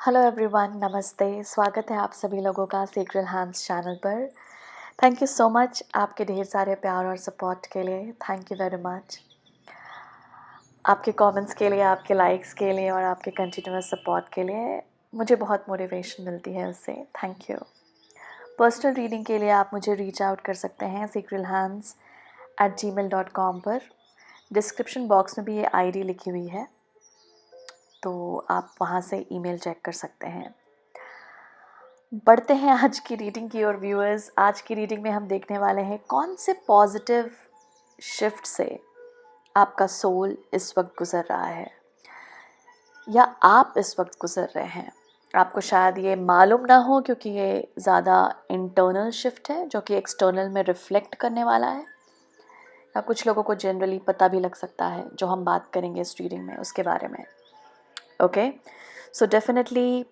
Hello everyone, नमस्ते। स्वागत है आप सभी लोगों का सेक्रेड हैंड्स चैनल पर। थैंक यू सो मच आपके ढेर सारे प्यार और सपोर्ट के लिए। Thank you very much. आपके कमेंट्स के लिए, आपके लाइक्स के लिए और आपके कंटिन्यूअस सपोर्ट के लिए मुझे बहुत मोटिवेशन मिलती है उससे। Thank you. पर्सनल रीडिंग के लिए आप मुझे रीच आउट कर सकते हैं secrethands@gmail.com पर। डिस्क्रिप्शन बॉक्स में भी ये आईडी लिखी हुई है, तो आप वहाँ से ईमेल चेक कर सकते हैं। बढ़ते हैं आज की रीडिंग की ओर व्यूअर्स। आज की रीडिंग में हम देखने वाले हैं कौन से पॉजिटिव शिफ्ट से आपका सोल इस वक्त गुजर रहा है या आप इस वक्त गुजर रहे हैं। आपको शायद ये मालूम ना हो क्योंकि ये ज़्यादा इंटरनल शिफ्ट है जो कि एक्सटर्नल में रिफ्लेक्ट करने वाला है, या कुछ लोगों को जनरली पता भी लग सकता है जो हम बात करेंगे इस रीडिंग में उसके बारे में। ओके, सो डेफिनेटली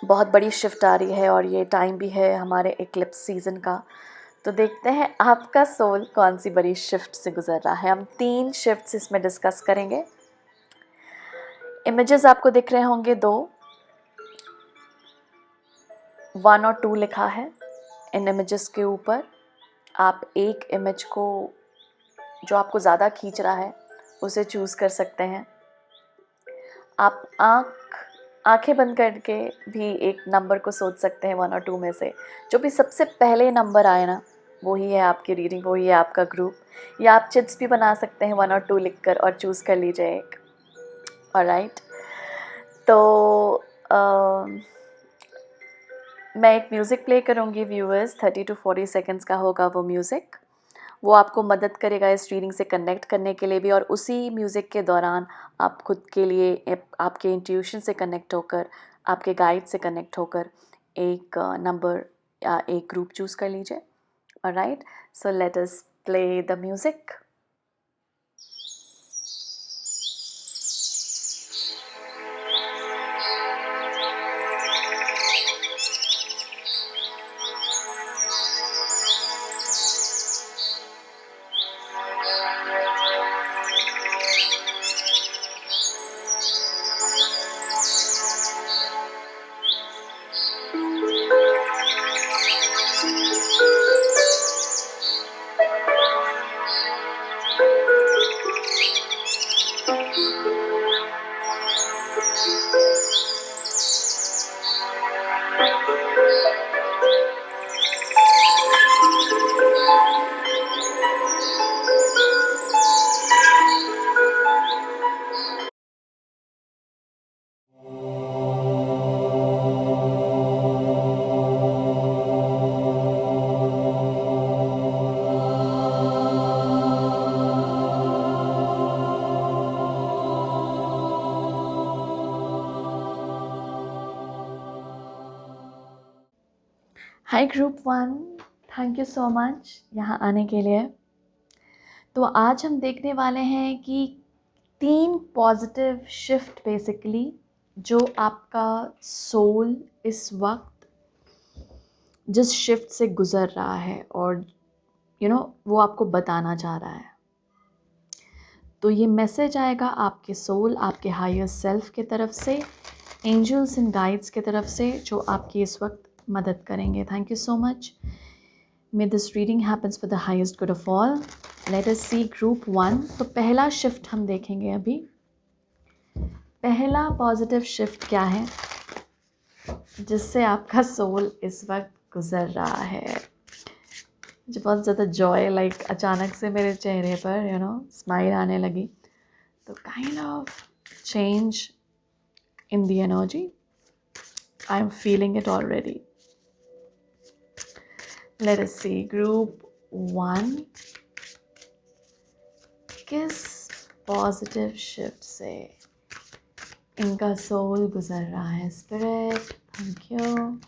बहुत बड़ी शिफ्ट आ रही है और ये टाइम भी है हमारे एक्लिप्स सीज़न का। तो देखते हैं आपका सोल कौन सी बड़ी शिफ्ट से गुजर रहा है। हम 3 शिफ्ट्स इसमें डिस्कस करेंगे। इमेजेस आपको दिख रहे होंगे 2, 1 और 2 लिखा है। इन इमेजेस के ऊपर आप एक इमेज को जो आपको ज़्यादा खींच रहा है उसे चूज़ कर सकते हैं। आप आंखें बंद करके भी एक नंबर को सोच सकते हैं 1 और 2 में से। जो भी सबसे पहले नंबर आए ना, वही है आपकी रीडिंग, वही है आपका ग्रुप। या आप चिट्स भी बना सकते हैं 1 और 2 लिखकर और चूज़ कर लीजिए एक। ऑलराइट, तो मैं एक म्यूज़िक प्ले करूँगी व्यूअर्स। 30 to 40 सेकेंड्स का होगा वो म्यूज़िक। वो आपको मदद करेगा इस रीडिंग से कनेक्ट करने के लिए भी, और उसी म्यूज़िक के दौरान आप खुद के लिए आपके इंट्यूशन से कनेक्ट होकर, आपके गाइड से कनेक्ट होकर एक नंबर या एक ग्रुप चूज़ कर लीजिए। Alright, so let us play the music. Hi group 1, thank you so much यहाँ आने के लिए। तो आज हम देखने वाले हैं कि 3 पॉजिटिव शिफ्ट बेसिकली जो आपका सोल इस वक्त जिस शिफ्ट से गुज़र रहा है और वो आपको बताना चाह रहा है। तो ये मैसेज आएगा आपके सोल, आपके हायर सेल्फ की तरफ से, एंजल्स एंड गाइड्स की तरफ से, जो आपकी इस वक्त मदद करेंगे। Thank you so much. May this reading happens for the highest good of all. Let us see group 1। तो पहला शिफ्ट हम देखेंगे अभी। पहला पॉजिटिव शिफ्ट क्या है जिससे आपका सोल इस वक्त गुजर रहा है। मुझे बहुत ज़्यादा जॉय अचानक से मेरे चेहरे पर स्माइल आने लगी। तो kind of change in the energy, I am feeling it already. Let us see group 1 किस पॉजिटिव शिफ्ट से इनका सोल गुजर रहा है। Spirit, thank you.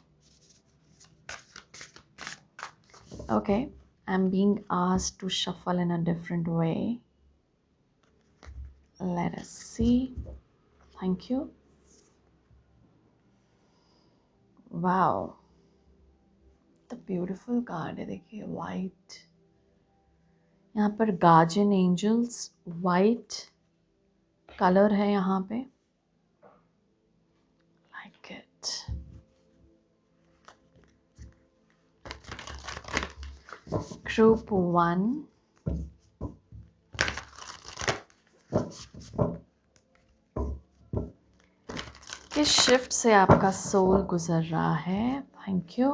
Okay, I'm being asked to shuffle in a different way. Let us see. Thank you. Wow, the beautiful card है। देखिए white, यहाँ पर guardian angels, white कलर है यहाँ पे। like it. Group 1. किस शिफ्ट से आपका सोल गुजर रहा है? Thank you.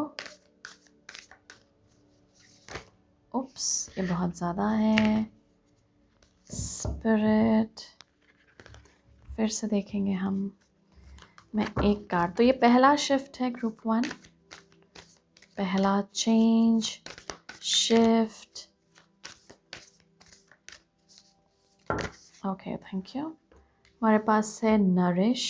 उप्स, ये बहुत ज़्यादा है. स्पिरिट, फिर से देखेंगे हम. मैं एक कार्ड, तो ये पहला शिफ्ट है ग्रुप 1. पहला change, shift. Okay, thank you. हमारे पास है nourish.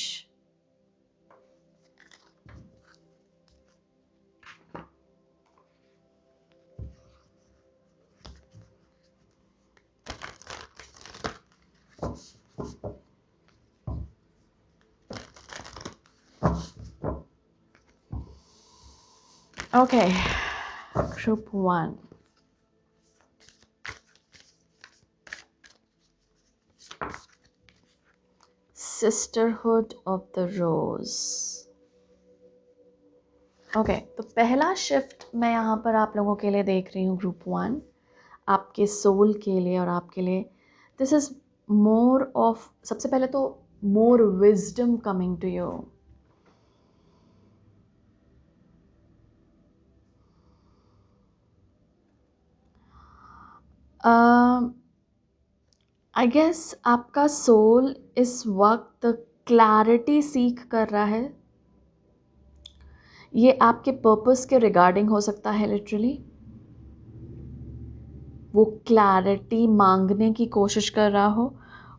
Okay, group 1. Sisterhood of the Rose. Okay, तो पहला शिफ्ट मैं यहाँ पर आप लोगों के लिए देख रही हूँ ग्रुप 1, आपके सोल के लिए और आपके लिए. दिस इज मोर ऑफ, सबसे पहले तो more wisdom coming to you. I guess आपका सोल इस वक्त क्लैरिटी सीख कर रहा है. ये आपके पर्पस के रिगार्डिंग हो सकता है. लिटरली वो क्लैरिटी मांगने की कोशिश कर रहा हो,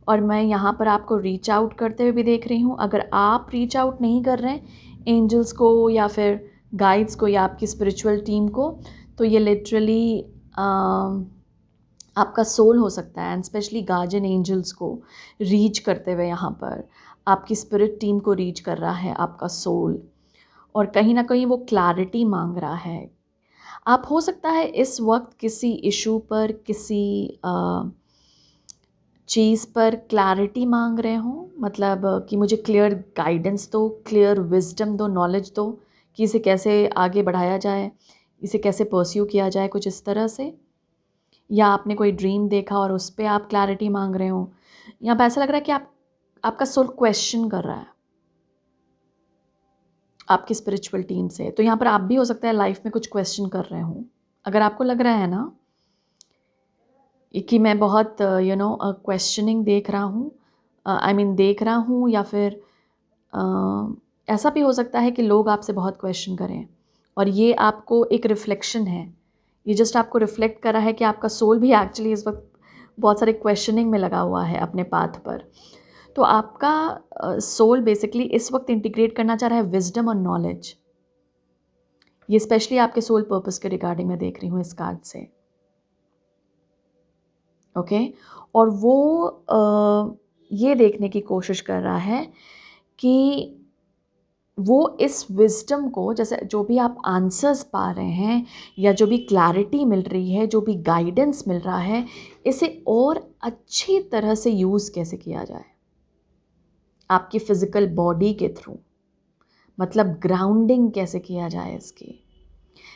और मैं यहाँ पर आपको रीच आउट करते हुए भी देख रही हूँ. अगर आप रीच आउट नहीं कर रहे हैं एंजल्स को या फिर गाइड्स को या आपकी स्पिरिचुअल टीम को, तो ये लिटरली आपका सोल हो सकता है. एंड स्पेशली गार्जियन एंजल्स को रीच करते हुए यहाँ पर आपकी स्पिरिट टीम को रीच कर रहा है आपका सोल, और कहीं ना कहीं वो क्लैरिटी मांग रहा है. आप हो सकता है इस वक्त किसी इशू पर, किसी चीज़ पर क्लैरिटी मांग रहे हो. मतलब कि मुझे क्लियर गाइडेंस दो, क्लियर विजडम दो, नॉलेज दो कि इसे कैसे आगे बढ़ाया जाए, इसे कैसे परस्यू किया जाए, कुछ इस तरह से. या आपने कोई ड्रीम देखा और उस पर आप क्लैरिटी मांग रहे हो. यहाँ पर ऐसा लग रहा है कि आपका सोल क्वेश्चन कर रहा है आपकी स्पिरिचुअल टीम से. तो यहाँ पर आप भी हो सकता है लाइफ में कुछ क्वेश्चन कर रहे हो. अगर आपको लग रहा है ना कि मैं बहुत क्वेश्चनिंग देख रहा हूँ, देख रहा हूँ, या फिर ऐसा भी हो सकता है कि लोग आपसे बहुत क्वेश्चन करें, और ये आपको एक रिफ्लेक्शन है. ये जस्ट आपको रिफ्लेक्ट कर रहा है कि आपका सोल भी एक्चुअली इस वक्त बहुत सारे क्वेश्चनिंग में लगा हुआ है अपने पाथ पर. तो आपका सोल बेसिकली इस वक्त इंटीग्रेट करना चाह रहा है विजडम और नॉलेज. ये स्पेशली आपके सोल पर्पस के रिगार्डिंग मैं देख रही हूँ इस कार्ड से. ओके, और वो ये देखने की कोशिश कर रहा है कि वो इस विजडम को, जैसे जो भी आप आंसर्स पा रहे हैं या जो भी क्लैरिटी मिल रही है, जो भी गाइडेंस मिल रहा है, इसे और अच्छी तरह से यूज़ कैसे किया जाए आपकी फिजिकल बॉडी के थ्रू. मतलब ग्राउंडिंग कैसे किया जाए इसकी.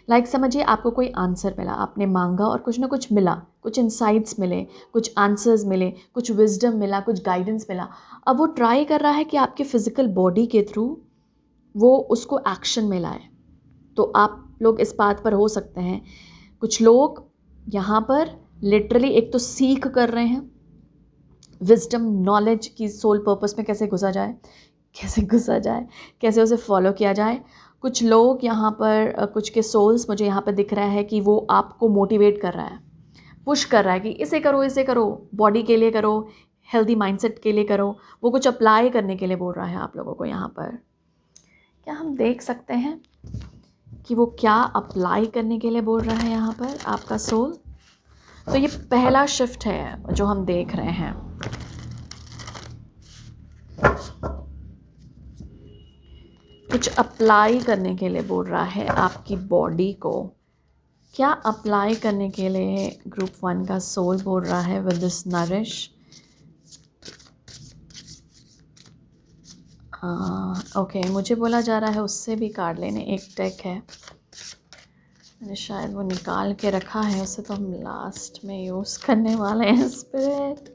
लाइक समझिए आपको कोई आंसर मिला, आपने मांगा और कुछ ना कुछ मिला, कुछ इंसाइट्स मिले, कुछ आंसर्स मिले, कुछ विजडम मिला, कुछ गाइडेंस मिला. अब वो ट्राई कर रहा है कि आपके फिजिकल बॉडी के थ्रू वो उसको एक्शन में लाए. तो आप लोग इस बात पर हो सकते हैं, कुछ लोग यहाँ पर लिटरली एक तो सीख कर रहे हैं विजडम, नॉलेज की सोल पर्पस में कैसे घुसा जाए, कैसे उसे फॉलो किया जाए. कुछ लोग यहाँ पर, कुछ के सोल्स मुझे यहाँ पर दिख रहा है कि वो आपको मोटिवेट कर रहा है, पुश कर रहा है कि इसे करो, बॉडी के लिए करो, हेल्दी माइंडसेट के लिए करो. वो कुछ अप्लाई करने के लिए बोल रहा है आप लोगों को यहाँ पर. क्या हम देख सकते हैं कि वो क्या अप्लाई करने के लिए बोल रहा है यहाँ पर आपका सोल. तो ये पहला शिफ्ट है जो हम देख रहे हैं. कुछ अप्लाई करने के लिए बोल रहा है आपकी बॉडी को. क्या अप्लाई करने के लिए ग्रुप 1 का सोल बोल रहा है विद दिस नरिश. ओके, मुझे बोला जा रहा है उससे भी कार्ड लेने। एक डेक है, मैंने शायद वो निकाल के रखा है, उसे तो हम लास्ट में यूज़ करने वाले हैं स्पिरिट,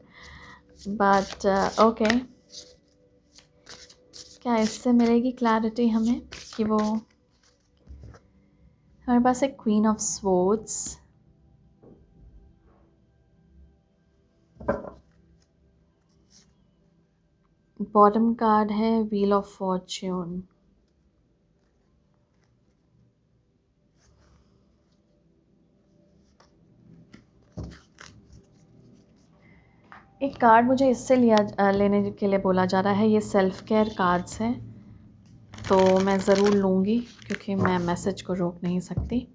बट ओके। क्या इससे मिलेगी क्लैरिटी हमें कि वो, हमारे पास एक queen of swords, bottom card है व्हील ऑफ फॉर्च्यून, एक कार्ड मुझे इससे लेने के लिए बोला जा रहा है। ये सेल्फ केयर कार्ड्स हैं, तो मैं ज़रूर लूँगी क्योंकि मैं मैसेज को रोक नहीं सकती।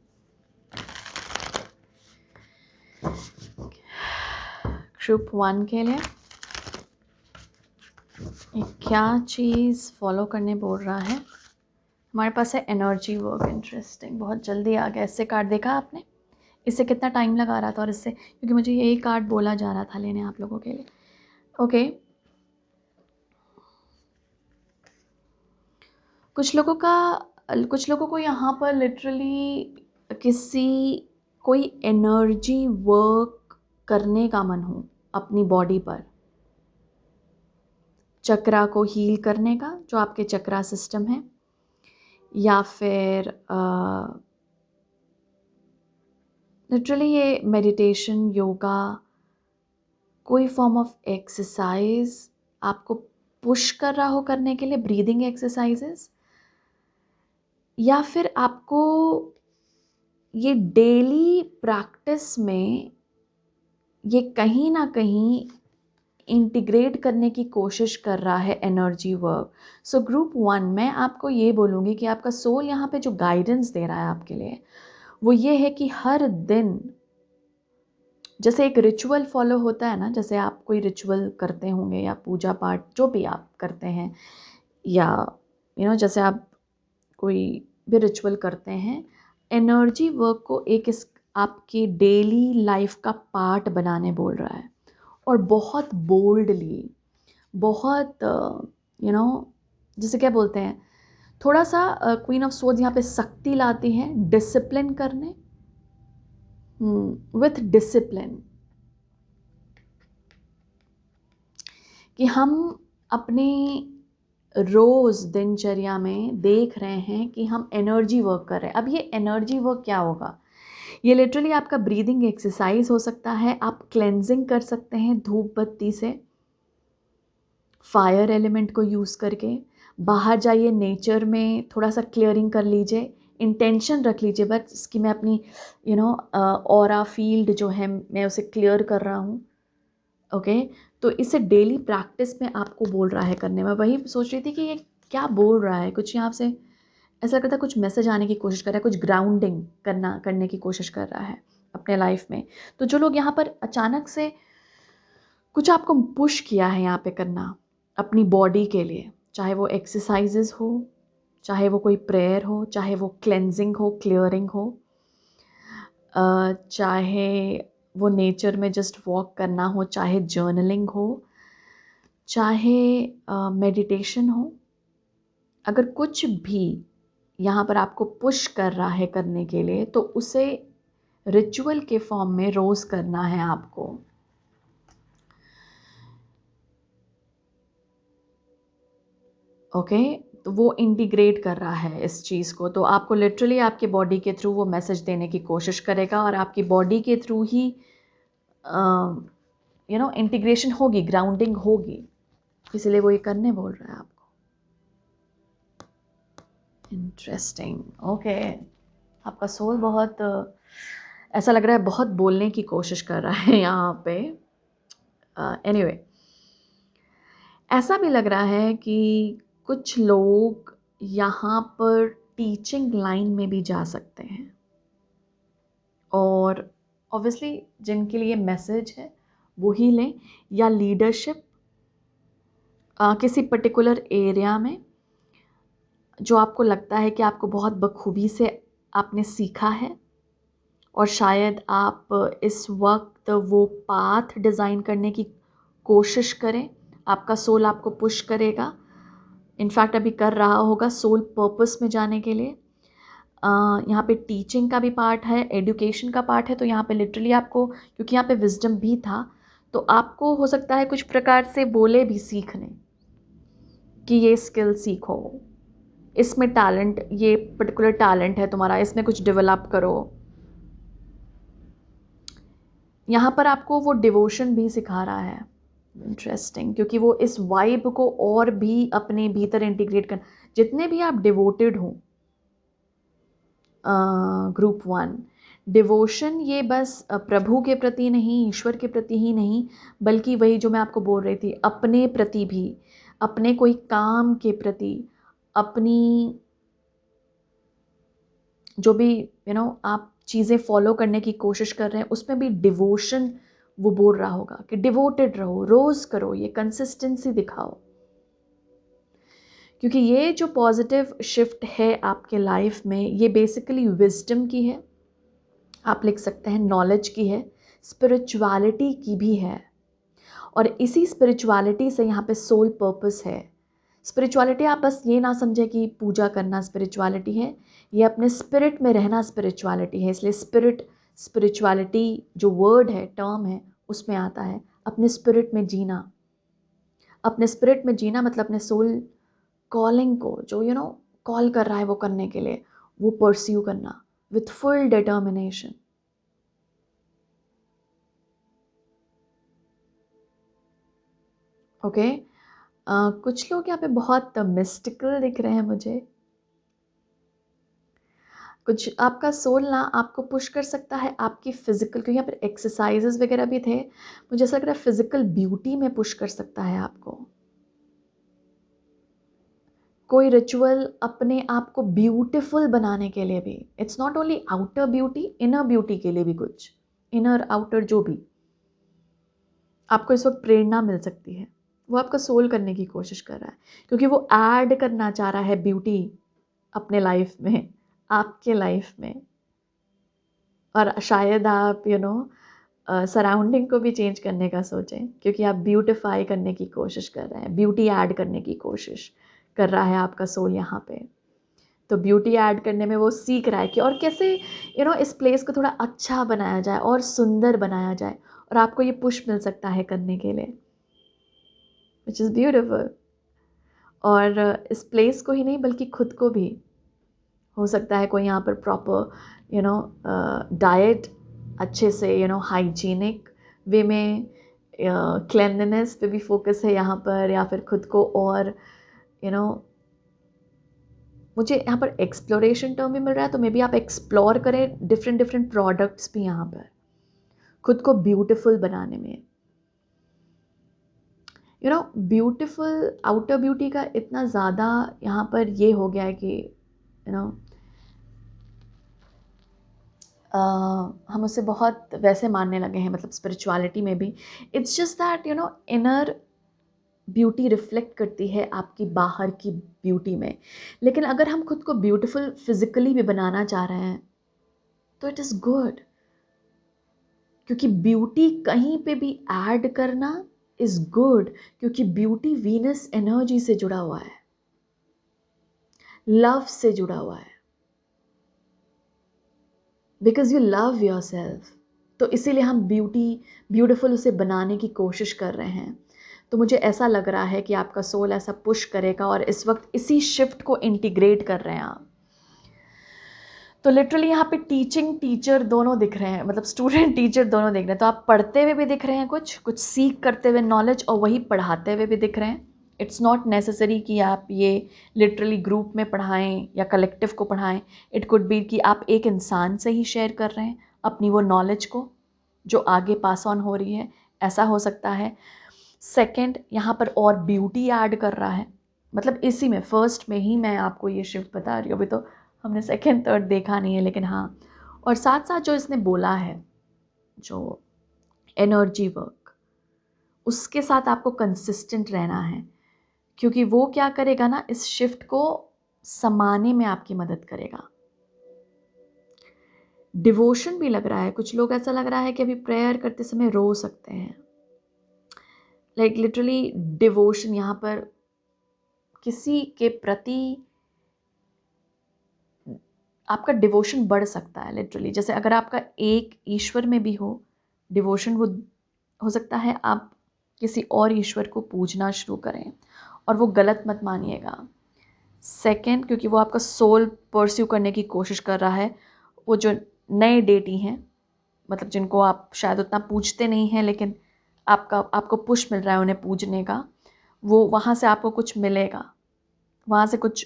ग्रुप 1 के लिए क्या चीज़ फॉलो करने बोल रहा है? हमारे पास है एनर्जी वर्क। इंटरेस्टिंग, बहुत जल्दी आ गया। इससे कार्ड देखा आपने? इससे कितना टाइम लगा रहा था, और इससे, क्योंकि मुझे यही कार्ड बोला जा रहा था लेने आप लोगों के लिए। ओके, कुछ लोगों को यहाँ पर लिटरली कोई एनर्जी वर्क करने का मन हो अपनी बॉडी पर, चक्रा को हील करने का, जो आपके चक्रा सिस्टम है, या फिर लिटरली ये मेडिटेशन, योगा, कोई फॉर्म ऑफ एक्सरसाइज आपको पुश कर रहा हो करने के लिए, ब्रीदिंग एक्सरसाइजेस, या फिर आपको ये डेली प्रैक्टिस में ये कहीं ना कहीं इंटीग्रेट करने की कोशिश कर रहा है एनर्जी वर्क। सो ग्रुप 1 में आपको ये बोलूँगी कि आपका सोल यहाँ पे जो गाइडेंस दे रहा है आपके लिए, वो ये है कि हर दिन, जैसे एक रिचुअल फॉलो होता है ना, जैसे आप कोई रिचुअल करते होंगे या पूजा पाठ जो भी आप करते हैं, या जैसे आप कोई भी रिचुअल करते हैं, एनर्जी वर्क को एक इस आपकी डेली लाइफ का पार्ट बनाने बोल रहा है। और बहुत बोल्डली, बहुत जैसे क्या बोलते हैं, थोड़ा सा क्वीन ऑफ स्वॉर्ड्स यहाँ पे शक्ति लाती है डिसिप्लिन करने, विथ डिसिप्लिन, कि हम अपनी रोज़ दिनचर्या में देख रहे हैं कि हम एनर्जी वर्क कर रहे हैं। अब ये एनर्जी वर्क क्या होगा? ये लिटरली आपका ब्रीदिंग एक्सरसाइज हो सकता है, आप क्लेंजिंग कर सकते हैं धूप बत्ती से, फायर एलिमेंट को यूज़ करके। बाहर जाइए, नेचर में थोड़ा सा क्लियरिंग कर लीजिए, इंटेंशन रख लीजिए बस कि मैं अपनी ऑरा फील्ड जो है मैं उसे क्लियर कर रहा हूँ। ओके, तो इसे डेली प्रैक्टिस में आपको बोल रहा है करने में। वही सोच रही थी कि ये क्या बोल रहा है, कुछ यहाँ से ऐसा लगता है कुछ मैसेज आने की कोशिश कर रहा है, कुछ ग्राउंडिंग करने की कोशिश कर रहा है अपने लाइफ में। तो जो लोग यहाँ पर अचानक से कुछ आपको पुश किया है यहाँ पे करना अपनी बॉडी के लिए, चाहे वो एक्सरसाइजेस हो, चाहे वो कोई प्रेयर हो, चाहे वो क्लेंजिंग हो, क्लियरिंग हो, चाहे वो नेचर में जस्ट वॉक करना हो, चाहे जर्नलिंग हो, चाहे मेडिटेशन हो, अगर कुछ भी यहाँ पर आपको पुश कर रहा है करने के लिए, तो उसे रिचुअल के फॉर्म में रोज़ करना है आपको। ओके, तो वो इंटीग्रेट कर रहा है इस चीज़ को, तो आपको लिटरली आपके बॉडी के थ्रू वो मैसेज देने की कोशिश करेगा, और आपकी बॉडी के थ्रू ही इंटीग्रेशन होगी, ग्राउंडिंग होगी, इसलिए वो ये करने बोल रहा है आपको। Interesting, okay. आपका सोल बहुत ऐसा लग रहा है बहुत बोलने की कोशिश कर रहा है यहाँ पे। एनीवे, ऐसा भी लग रहा है कि कुछ लोग यहाँ पर टीचिंग लाइन में भी जा सकते हैं, और ऑब्वियसली जिनके लिए मैसेज है वो ही लें, या लीडरशिप किसी पर्टिकुलर एरिया में जो आपको लगता है कि आपको बहुत बखूबी से आपने सीखा है, और शायद आप इस वक्त वो पाथ डिज़ाइन करने की कोशिश करें, आपका सोल आपको पुश करेगा इनफैक्ट अभी कर रहा होगा सोल पर्पस में जाने के लिए। यहाँ पे टीचिंग का भी पार्ट है, एजुकेशन का पार्ट है, तो यहाँ पे लिटरली आपको, क्योंकि यहाँ पे विजडम भी था, तो आपको हो सकता है कुछ प्रकार से बोले भी सीखने कि ये स्किल सीखो, इसमें टैलेंट, ये पर्टिकुलर टैलेंट है तुम्हारा, इसमें कुछ डेवलप करो। यहाँ पर आपको वो डिवोशन भी सिखा रहा है। इंटरेस्टिंग, क्योंकि वो इस वाइब को और भी अपने भीतर इंटीग्रेट कर, जितने भी आप डिवोटेड हो, ग्रुप 1 डिवोशन, ये बस प्रभु के प्रति नहीं, ईश्वर के प्रति ही नहीं, बल्कि वही जो मैं आपको बोल रही थी, अपने प्रति भी, अपने कोई काम के प्रति, अपनी जो भी आप चीज़ें फॉलो करने की कोशिश कर रहे हैं, उसमें भी डिवोशन वो बोल रहा होगा कि डिवोटेड रहो, रोज़ करो, ये कंसिस्टेंसी दिखाओ। क्योंकि ये जो पॉजिटिव शिफ्ट है आपके लाइफ में, ये बेसिकली विजडम की है, आप लिख सकते हैं नॉलेज की है, स्पिरिचुअलिटी की भी है, और इसी स्पिरिचुअलिटी से यहाँ पे सोल पर्पस है। स्पिरिचुअलिटी आप बस ये ना समझे कि पूजा करना स्पिरिचुअलिटी है, ये अपने स्पिरिट में रहना स्पिरिचुअलिटी है। इसलिए स्पिरिचुअलिटी जो वर्ड है, टर्म है, उसमें आता है अपने स्पिरिट में जीना। अपने स्पिरिट में जीना मतलब अपने सोल कॉलिंग को, जो कॉल कर रहा है वो करने के लिए, वो परस्यू करना विथ फुल डिटर्मिनेशन। ओके, कुछ लोग यहाँ पे बहुत मिस्टिकल दिख रहे हैं मुझे। कुछ आपका सोल ना आपको पुश कर सकता है आपकी फिजिकल, क्योंकि यहाँ पर एक्सरसाइजेस वगैरह भी थे, मुझे ऐसा लग रहा है फिजिकल ब्यूटी में पुश कर सकता है आपको। कोई रिचुअल अपने आप को ब्यूटीफुल बनाने के लिए भी, it's not only outer beauty, inner beauty के लिए भी, कुछ इनर आउटर जो भी आपको इस वक्त प्रेरणा मिल सकती है, वो आपका सोल करने की कोशिश कर रहा है, क्योंकि वो ऐड करना चाह रहा है ब्यूटी अपने लाइफ में, आपके लाइफ में। और शायद आप सराउंडिंग को भी चेंज करने का सोचें, क्योंकि आप ब्यूटिफाई करने की कोशिश कर रहे हैं, ब्यूटी ऐड करने की कोशिश कर रहा है आपका सोल यहाँ पे। तो ब्यूटी ऐड करने में वो सीख रहा है कि और कैसे इस प्लेस को थोड़ा अच्छा बनाया जाए और सुंदर बनाया जाए, और आपको ये पुश मिल सकता है करने के लिए, विच इज़ ब्यूटिफुल। और इस प्लेस को ही नहीं बल्कि खुद को भी, हो सकता है कोई यहाँ पर प्रॉपर डाइट अच्छे से हाइजीनिक वे में, क्लेanलीनेस पे भी फोकस है यहाँ पर, या फिर खुद को और मुझे यहाँ पर एक्सप्लोरेशन टर्म भी मिल रहा है, तो मे बी आप एक्सप्लोर करें डिफरेंट प्रोडक्ट्स भी यहाँ पर खुद को ब्यूटीफुल बनाने में। ब्यूटीफुल, आउटर ब्यूटी का इतना ज़्यादा यहाँ पर ये हो गया है कि हम उसे बहुत वैसे मानने लगे हैं, मतलब स्पिरिचुअलिटी में भी it's just that inner beauty reflect करती है आपकी बाहर की ब्यूटी में। लेकिन अगर हम खुद को ब्यूटीफुल फिजिकली भी बनाना चाह रहे हैं तो इट इज़ गुड, क्योंकि ब्यूटी कहीं पे भी ऐड करना इज़ गुड, क्योंकि ब्यूटी वीनस एनर्जी से जुड़ा हुआ है, लव से जुड़ा हुआ है, because you love your self. तो इसीलिए हम ब्यूटीफुल उसे बनाने की कोशिश कर रहे हैं। तो मुझे ऐसा लग रहा है कि आपका सोल ऐसा पुश करेगा, और इस वक्त इसी शिफ्ट को इंटीग्रेट कर रहे हैं आप। तो लिटरली यहाँ पे टीचर दोनों दिख रहे हैं, मतलब स्टूडेंट टीचर दोनों दिख रहे हैं। तो आप पढ़ते हुए भी दिख रहे हैं, कुछ सीख करते हुए नॉलेज, और वही पढ़ाते हुए भी दिख रहे हैं। इट्स नॉट नेसेसरी कि आप ये लिटरली ग्रुप में पढ़ाएं या कलेक्टिव को पढ़ाएं। इट कुड बी कि आप एक इंसान से ही शेयर कर रहे हैं अपनी वो नॉलेज को जो आगे पास ऑन हो रही है, ऐसा हो सकता है। सेकंड, यहाँ पर और ब्यूटी ऐड कर रहा है, मतलब इसी में फर्स्ट में ही मैं आपको ये शिफ्ट बता रही हूँ, अभी तो हमने सेकंड थर्ड देखा नहीं है, लेकिन हाँ। और साथ साथ जो इसने बोला है, जो एनर्जी वर्क, उसके साथ आपको कंसिस्टेंट रहना है, क्योंकि वो क्या करेगा ना, इस शिफ्ट को समाने में आपकी मदद करेगा। डिवोशन भी लग रहा है, कुछ लोग ऐसा लग रहा है कि अभी प्रेयर करते समय रो सकते हैं, लाइक लिटरली डिवोशन यहाँ पर किसी के प्रति आपका डिवोशन बढ़ सकता है लिटरली। जैसे अगर आपका एक ईश्वर में भी हो डिवोशन, वो हो सकता है आप किसी और ईश्वर को पूजना शुरू करें, और वो गलत मत मानिएगा। सेकंड, क्योंकि वो आपका सोल परस्यू करने की कोशिश कर रहा है। वो जो नए डेटी हैं, मतलब जिनको आप शायद उतना पूजते नहीं हैं, लेकिन आपको पुश मिल रहा है उन्हें पूजने का, वो वहाँ से आपको कुछ मिलेगा, वहाँ से कुछ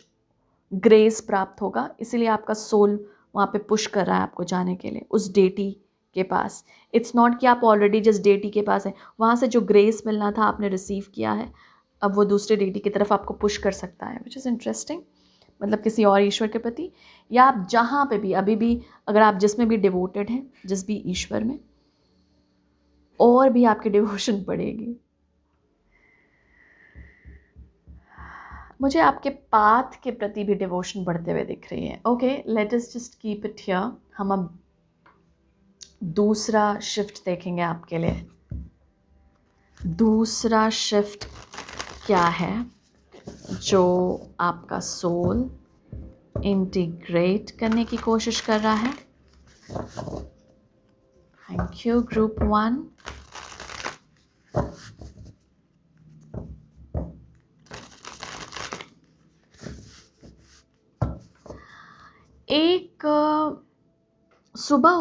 ग्रेस प्राप्त होगा। इसीलिए आपका सोल वहाँ पे पुश कर रहा है आपको जाने के लिए उस डेटी के पास। इट्स नॉट कि आप ऑलरेडी जिस डेटी के पास है वहाँ से जो ग्रेस मिलना था आपने रिसीव किया है, अब वो दूसरे डेटी की तरफ आपको पुश कर सकता है, विच इज़ इंटरेस्टिंग। मतलब किसी और ईश्वर के प्रति, या आप जहाँ पे भी अभी भी अगर आप जिसमें भी डिवोटेड हैं, जिस भी ईश्वर में, और भी आपकी डिवोशन बढ़ेगी। मुझे आपके पाथ के प्रति भी डिवोशन बढ़ते हुए दिख रही है। Okay, let us just keep it here. हम अब दूसरा शिफ्ट देखेंगे आपके लिए। दूसरा शिफ्ट क्या है जो आपका सोल इंटीग्रेट करने की कोशिश कर रहा है? Thank you group 1। एक सुबह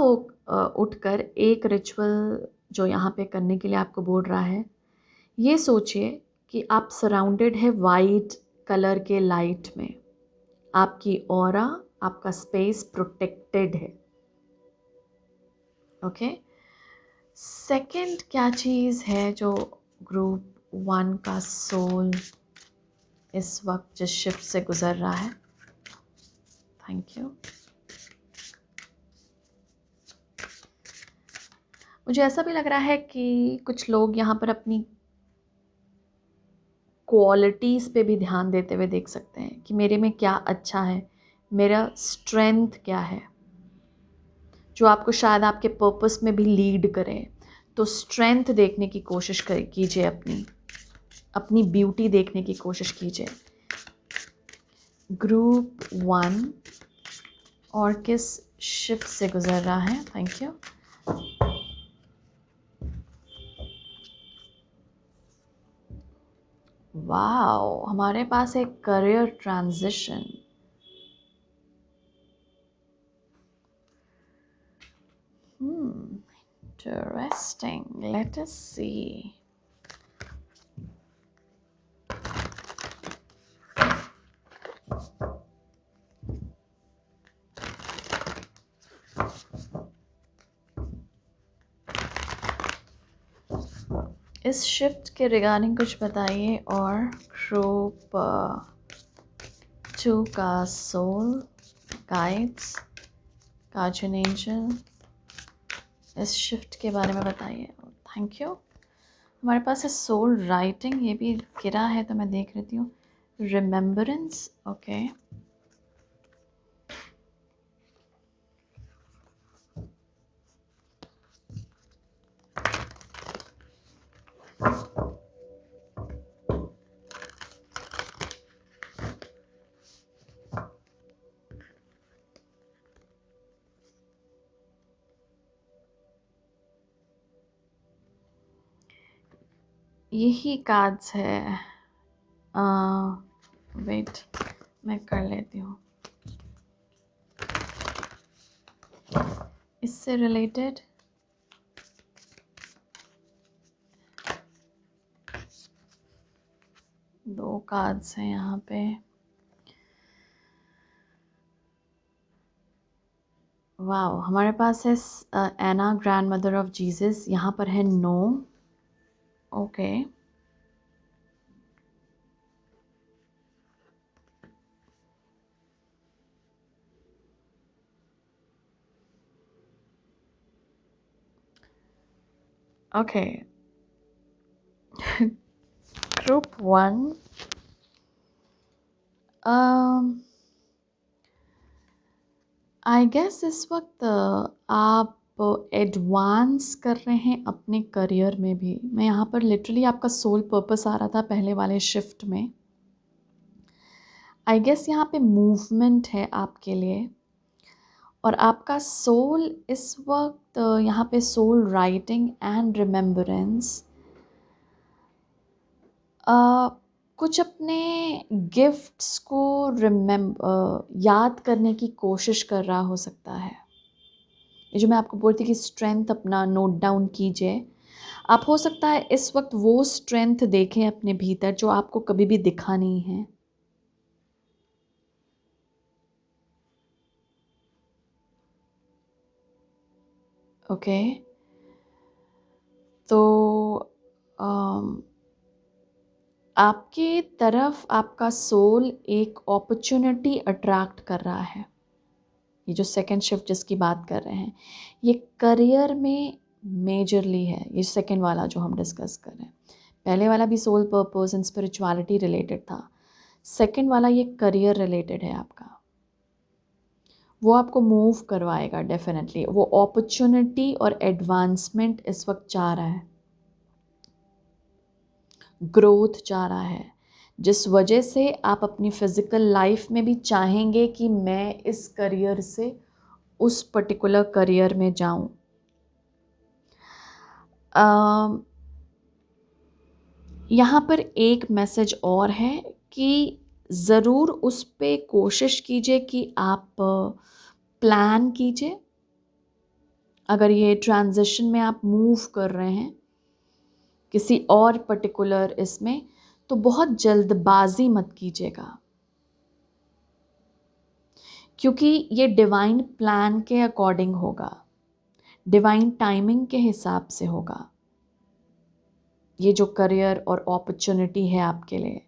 उठकर एक रिचुअल जो यहाँ पे करने के लिए आपको बोल रहा है, ये सोचिए कि आप सराउंडेड है वाइट कलर के लाइट में, आपकी ऑरा, आपका स्पेस प्रोटेक्टेड है। ओके, सेकंड क्या चीज़ है जो ग्रुप 1 का सोल इस वक्त जिस शिफ्ट से गुजर रहा है? Thank you. मुझे ऐसा भी लग रहा है कि कुछ लोग यहाँ पर अपनी क्वालिटीज़ पे भी ध्यान देते हुए देख सकते हैं कि मेरे में क्या अच्छा है, मेरा स्ट्रेंथ क्या है, जो आपको शायद आपके पर्पस में भी लीड करे। तो स्ट्रेंथ देखने की कोशिश कीजिए, अपनी ब्यूटी देखने की कोशिश कीजिए। ग्रुप 1 और किस शिफ्ट से गुजर रहा है? Thank you. वाओ, हमारे पास एक career transition. Interesting. Let us see. इस शिफ्ट के रिगार्डिंग कुछ बताइए। और ग्रुप 2 का सोल गाइड्स, गार्जियन एंजल, इस शिफ्ट के बारे में बताइए। Thank you. हमारे पास है सोल राइटिंग, ये भी गिरा है तो मैं देख लेती हूँ। Remembrance, okay. यही कार्ड्स है। वेट, मैं कर लेती हूँ। इससे रिलेटेड दो कार्ड्स हैं यहाँ पे। वाओ, हमारे पास है Anna, grandmother of Jesus. यहाँ पर है no. Okay, okay. Group 1, I guess इस वक्त आप एडवांस कर रहे हैं अपने करियर में भी। मैं यहाँ पर लिटरली आपका सोल पर्पस आ रहा था पहले वाले शिफ्ट में। आई गेस यहाँ पे मूवमेंट है आपके लिए, और आपका सोल इस वक्त यहाँ पे सोल राइटिंग एंड रिमेम्बरेंस कुछ अपने गिफ्ट्स को याद करने की कोशिश कर रहा हो सकता है। ये जो मैं आपको बोलती कि स्ट्रेंथ अपना नोट डाउन कीजिए, आप हो सकता है इस वक्त वो स्ट्रेंथ देखें अपने भीतर जो आपको कभी भी दिखा नहीं है। ओके तो आपके तरफ आपका सोल एक अपॉर्चुनिटी अट्रैक्ट कर रहा है। ये जो सेकंड शिफ्ट जिसकी बात कर रहे हैं, ये करियर में मेजरली है। ये सेकंड वाला जो हम डिस्कस कर रहे हैं, पहले वाला भी soul purpose and spirituality related था, सेकंड वाला ये करियर रिलेटेड है आपका। वो आपको मूव करवाएगा डेफिनेटली। वो अपॉर्चुनिटी और एडवांसमेंट इस वक्त चाह रहा है, ग्रोथ चाह रहा है, जिस वजह से आप अपनी फिजिकल लाइफ में भी चाहेंगे कि मैं इस करियर से उस पर्टिकुलर करियर में जाऊं। यहाँ पर एक मैसेज और है कि ज़रूर उस पे कोशिश कीजिए कि आप प्लान कीजिए। अगर ये ट्रांजिशन में आप मूव कर रहे हैं किसी और पर्टिकुलर इसमें, तो बहुत जल्दबाजी मत कीजिएगा, क्योंकि ये डिवाइन प्लान के अकॉर्डिंग होगा, डिवाइन टाइमिंग के हिसाब से होगा। ये जो करियर और अपॉर्चुनिटी है आपके लिए,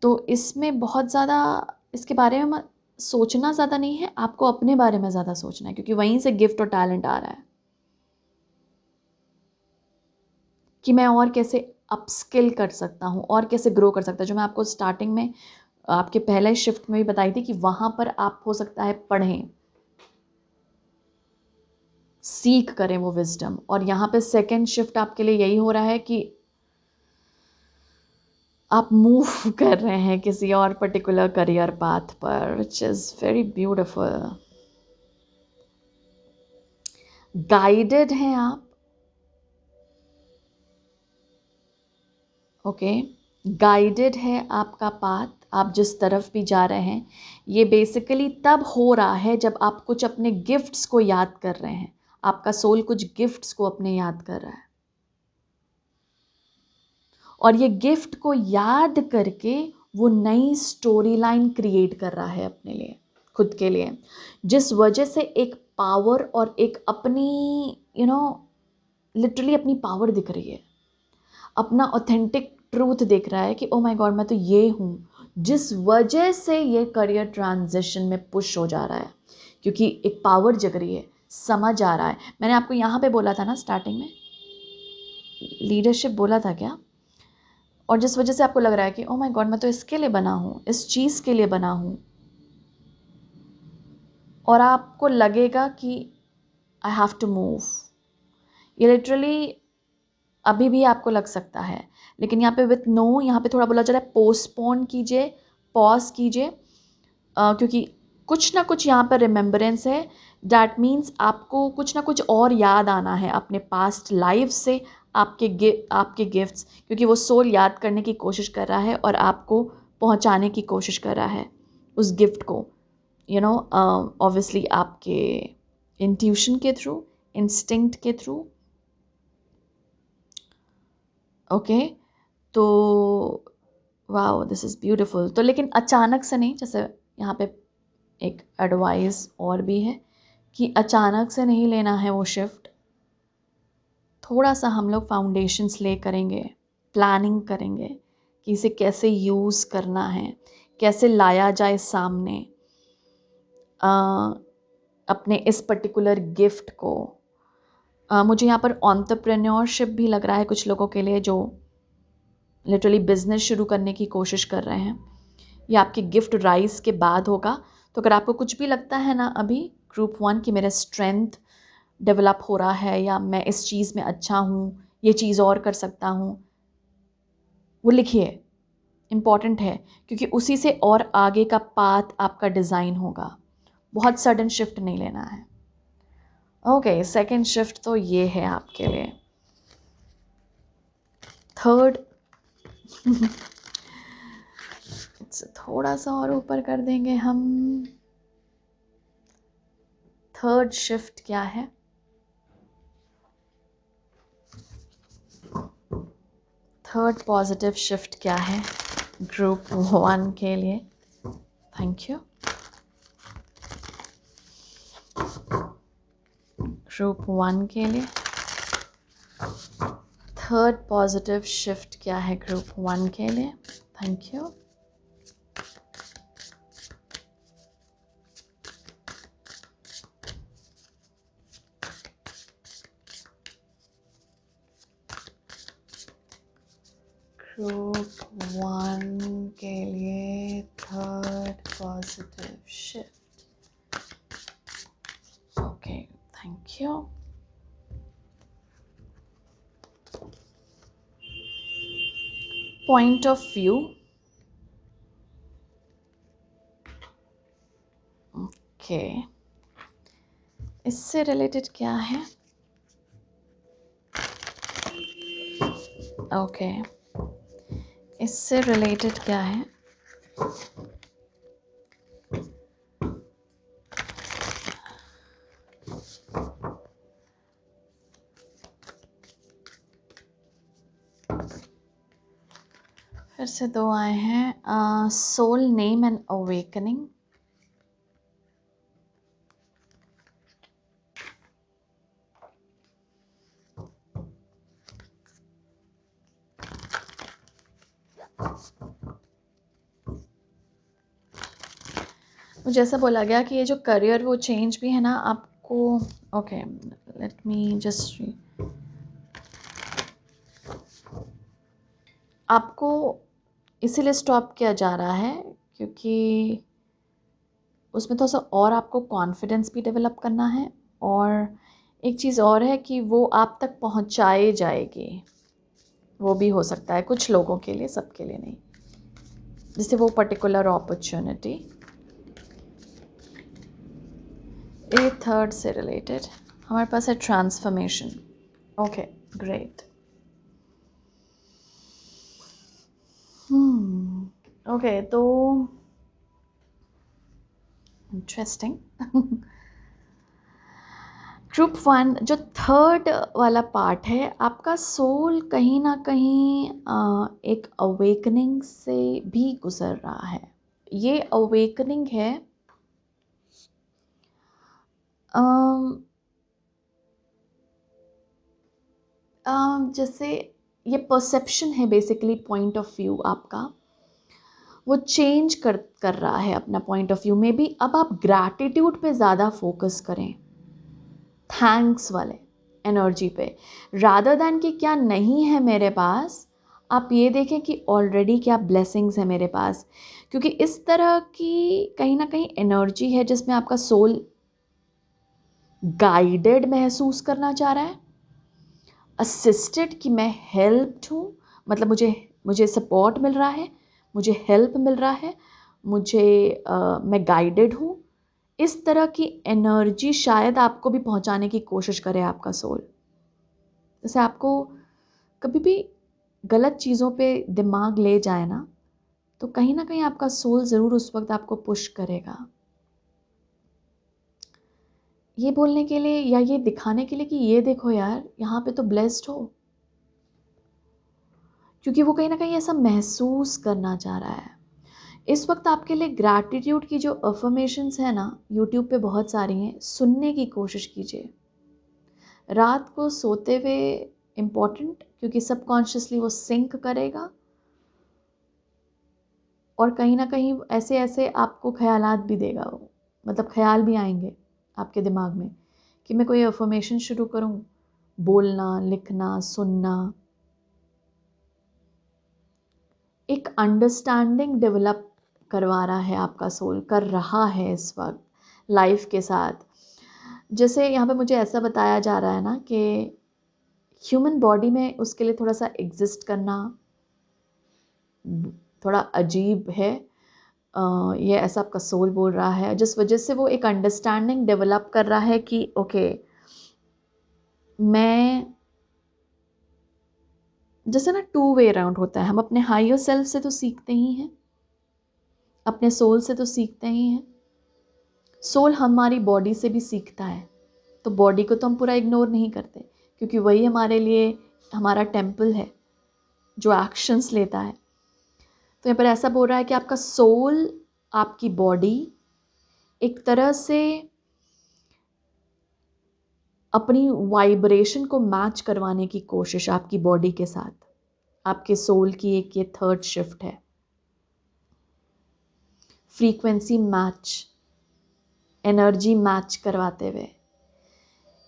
तो इसमें बहुत ज़्यादा इसके बारे में सोचना ज़्यादा नहीं है, आपको अपने बारे में ज़्यादा सोचना है, क्योंकि वहीं से गिफ्ट और टैलेंट आ रहा है कि मैं और कैसे अपस्किल कर सकता हूँ और कैसे ग्रो कर सकता हूँ। जो मैं आपको स्टार्टिंग में आपके पहले शिफ्ट में भी बताई थी कि वहाँ पर आप हो सकता है पढ़ें, सीख करें वो विजडम, और यहाँ पे सेकेंड शिफ्ट आपके लिए यही हो रहा है कि आप मूव कर रहे हैं किसी और पर्टिकुलर करियर पाथ पर, which is very beautiful. Guided हैं आप, ओके गाइडेड है आपका पाथ, आप जिस तरफ भी जा रहे हैं। ये बेसिकली तब हो रहा है जब आप कुछ अपने गिफ्ट्स को याद कर रहे हैं। आपका सोल कुछ गिफ्ट्स को अपने याद कर रहा है, और ये गिफ्ट को याद करके वो नई स्टोरी लाइन क्रिएट कर रहा है अपने लिए, खुद के लिए, जिस वजह से एक पावर और एक अपनी लिटरली अपनी पावर दिख रही है, अपना ऑथेंटिक ट्रूथ देख रहा है कि ओ माय गॉड मैं तो ये हूँ, जिस वजह से ये करियर ट्रांजिशन में पुश हो जा रहा है, क्योंकि एक पावर जग रही है, समझ आ रहा है। मैंने आपको यहाँ पे बोला था ना स्टार्टिंग में, लीडरशिप बोला था क्या, और जिस वजह से आपको लग रहा है कि ओ माय गॉड मैं तो इसके लिए बना हूँ, इस चीज़ के लिए बना हूँ, और आपको लगेगा कि आई हैव टू मूव। ये लिटरली अभी भी आपको लग सकता है, लेकिन यहाँ पे विथ नो, यहाँ पे थोड़ा बोला जा रहा है पोस्टपोन कीजिए, पॉज कीजिए, क्योंकि कुछ ना कुछ यहाँ पर रिमेम्बरेंस है। डैट मीन्स आपको कुछ ना कुछ और याद आना है अपने पास्ट लाइफ से, आपके गिफ्ट्स, क्योंकि वो सोल याद करने की कोशिश कर रहा है और आपको पहुँचाने की कोशिश कर रहा है उस गिफ्ट को, ऑब्वियसली आपके इंट्यूशन के थ्रू, इंस्टिंक्ट के थ्रू। ओके तो वाओ दिस इज़ ब्यूटीफुल। तो लेकिन अचानक से नहीं, जैसे यहाँ पे एक एडवाइस और भी है कि अचानक से नहीं लेना है वो शिफ्ट, थोड़ा सा हम लोग फाउंडेशंस ले करेंगे, प्लानिंग करेंगे कि इसे कैसे यूज़ करना है, कैसे लाया जाए सामने अपने इस पर्टिकुलर गिफ्ट को। मुझे यहाँ पर एंटरप्रेन्योरशिप भी लग रहा है कुछ लोगों के लिए, जो लिटरली बिजनेस शुरू करने की कोशिश कर रहे हैं। ये आपके गिफ्ट राइज के बाद होगा। तो अगर आपको कुछ भी लगता है ना अभी ग्रुप 1 कि मेरा स्ट्रेंथ डेवलप हो रहा है, या मैं इस चीज़ में अच्छा हूँ, ये चीज़ और कर सकता हूँ, वो लिखिए, इम्पॉर्टेंट है, क्योंकि उसी से और आगे का पाथ आपका डिज़ाइन होगा। बहुत सडन शिफ्ट नहीं लेना है। ओके, सेकंड शिफ्ट तो ये है आपके लिए। थर्ड थोड़ा सा और ऊपर कर देंगे हम। थर्ड शिफ्ट क्या है? थर्ड पॉजिटिव शिफ्ट क्या है ग्रुप 1 के लिए? Thank you. ग्रुप 1 के लिए थर्ड पॉजिटिव शिफ्ट क्या है ग्रुप 1 के लिए? Thank you. ग्रुप 1 के लिए third positive shift. Okay, thank you. Point of view. Okay, इससे रिलेटेड क्या है? ओके, इससे रिलेटेड क्या है? फिर से 2 आए हैं। Soul name and awakening. मुझे ऐसा बोला गया कि ये जो करियर वो चेंज भी है ना आपको। ओके, लेट मी जस्ट आपको इसीलिए स्टॉप किया जा रहा है क्योंकि उसमें थोड़ा सा और आपको कॉन्फिडेंस भी डेवलप करना है, और एक चीज़ और है कि वो आप तक पहुंचाई जाएगी। वो भी हो सकता है कुछ लोगों के लिए, सबके लिए नहीं। जैसे वो पर्टिकुलर अपॉर्चुनिटी ए थर्ड से रिलेटेड हमारे पास है ट्रांसफॉर्मेशन। Okay, great. ओके, तो इंटरेस्टिंग। ग्रुप 1 जो थर्ड वाला पार्ट है, आपका सोल कहीं ना कहीं एक अवेकनिंग से भी गुजर रहा है। ये अवेकनिंग है जैसे ये परसेप्शन है बेसिकली, पॉइंट ऑफ व्यू आपका वो चेंज कर रहा है अपना पॉइंट ऑफ व्यू में भी। अब आप ग्रैटिट्यूड पे ज़्यादा फोकस करें, थैंक्स वाले एनर्जी पे, रादर दैन कि क्या नहीं है मेरे पास। आप ये देखें कि ऑलरेडी क्या ब्लेसिंग्स है मेरे पास, क्योंकि इस तरह की कहीं ना कहीं एनर्जी है जिसमें आपका सोल गाइडेड महसूस करना चाह रहा है, असिस्टेड कि मैं हेल्प्ड हूँ, मतलब मुझे सपोर्ट मिल रहा है, मुझे हेल्प मिल रहा है, मैं गाइडेड हूँ। इस तरह की एनर्जी शायद आपको भी पहुंचाने की कोशिश करे आपका सोल। जैसे आपको कभी भी गलत चीज़ों पे दिमाग ले जाए ना, तो कहीं ना कहीं आपका सोल ज़रूर उस वक्त आपको पुश करेगा, ये बोलने के लिए या ये दिखाने के लिए कि ये देखो यार, यहाँ पे तो ब्लेस्ड हो। क्योंकि वो कहीं ना कहीं ऐसा महसूस करना चाह रहा है। इस वक्त आपके लिए ग्रैटिट्यूड की जो अफर्मेशंस है ना, यूट्यूब पे बहुत सारी हैं, सुनने की कोशिश कीजिए रात को सोते हुए। इम्पॉर्टेंट, क्योंकि सबकॉन्शियसली वो सिंक करेगा, और कहीं ना कहीं ऐसे ऐसे आपको ख्यालात भी देगा वो, मतलब ख्याल भी आएंगे आपके दिमाग में कि मैं कोई अफर्मेशन शुरू करूं, बोलना, लिखना, सुनना। एक अंडरस्टैंडिंग डेवलप करवा रहा है आपका सोल, कर रहा है इस वक्त लाइफ के साथ। जैसे यहाँ पे मुझे ऐसा बताया जा रहा है ना कि ह्यूमन बॉडी में उसके लिए थोड़ा सा एग्जिस्ट करना, थोड़ा अजीब है। ये ऐसा आपका सोल बोल रहा है, जिस वजह से वो एक अंडरस्टैंडिंग डेवलप कर रहा है कि ओके, मैं, जैसे ना टू वे राउंड होता है, हम अपने हायर सेल्फ से तो सीखते ही हैं, अपने सोल से तो सीखते ही हैं, सोल हमारी बॉडी से भी सीखता है। तो बॉडी को तो हम पूरा इग्नोर नहीं करते, क्योंकि वही हमारे लिए हमारा टेम्पल है जो एक्शंस लेता है। तो यहाँ पर ऐसा बोल रहा है कि आपका सोल, आपकी बॉडी एक तरह से अपनी वाइब्रेशन को मैच करवाने की कोशिश आपकी बॉडी के साथ, आपके सोल की एक ये थर्ड शिफ्ट है, फ्रीक्वेंसी मैच, एनर्जी मैच करवाते हुए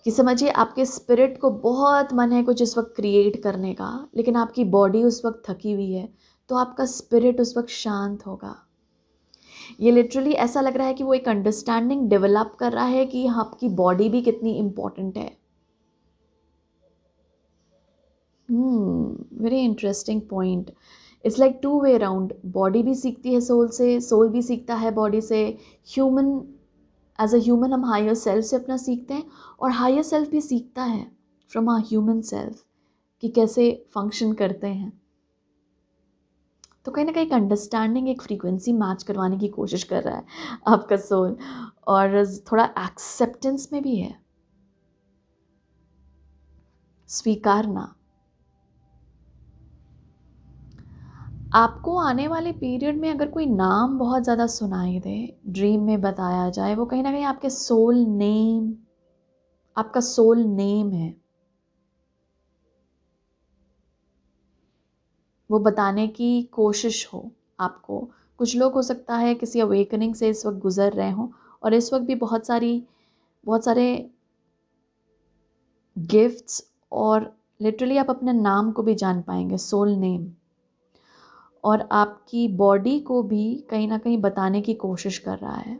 कि समझिए आपके स्पिरिट को बहुत मन है कुछ इस वक्त क्रिएट करने का, लेकिन आपकी बॉडी उस वक्त थकी हुई है, तो आपका स्पिरिट उस वक्त शांत होगा। ये लिटरली ऐसा लग रहा है कि वो एक अंडरस्टैंडिंग डेवलप कर रहा है कि आपकी बॉडी भी कितनी इंपॉर्टेंट है। Very interesting point. It's like two way round, body भी सीखती है सोल से, सोल भी सीखता है बॉडी से। ह्यूमन, एज अ ह्यूमन हम हायर सेल्फ से अपना सीखते हैं, और हायर सेल्फ भी सीखता है फ्रॉम आ ह्यूमन सेल्फ कि कैसे फंक्शन करते हैं। तो कहीं ना कहीं एक अंडरस्टैंडिंग, एक फ्रीक्वेंसी मैच करवाने की कोशिश कर रहा है आपका सोल, और थोड़ा एक्सेप्टेंस में भी है, स्वीकारना। आपको आने वाले पीरियड में अगर कोई नाम बहुत ज़्यादा सुनाई दे, ड्रीम में बताया जाए, वो कहीं ना कहीं आपके सोल नेम, आपका सोल नेम है। वो बताने की कोशिश हो आपको। कुछ लोग हो सकता है किसी अवेकनिंग से इस वक्त गुजर रहे हों, और इस वक्त भी बहुत सारे गिफ्ट्स, और लिटरली आप अपने नाम को भी जान पाएंगे, सोल नेम, और आपकी बॉडी को भी कहीं ना कहीं बताने की कोशिश कर रहा है।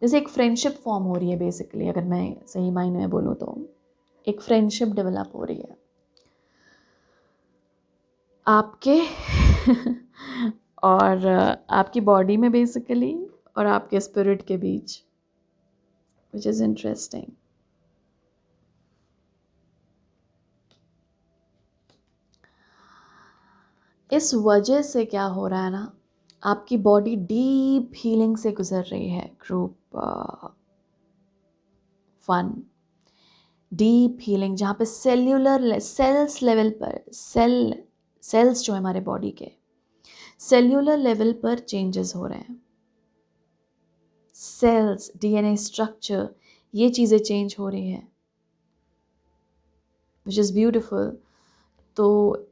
जैसे एक फ्रेंडशिप फॉर्म हो रही है बेसिकली, अगर मैं सही मायने में बोलूँ तो एक फ्रेंडशिप डेवलप हो रही है आपके और आपकी बॉडी में बेसिकली, और आपके स्पिरिट के बीच, विच इज़ इंटरेस्टिंग। इस वजह से क्या हो रहा है ना, आपकी बॉडी डीप हीलिंग से गुजर रही है। ग्रुप 1 डीप हीलिंग, जहाँ पे सेल्यूलर सेल्स लेवल पर, सेल्स जो है हमारे बॉडी के सेल्यूलर लेवल पर चेंजेस हो रहे हैं। सेल्स, डीएनए स्ट्रक्चर, ये चीज़ें चेंज हो रही है, विच इज़ ब्यूटिफुल। तो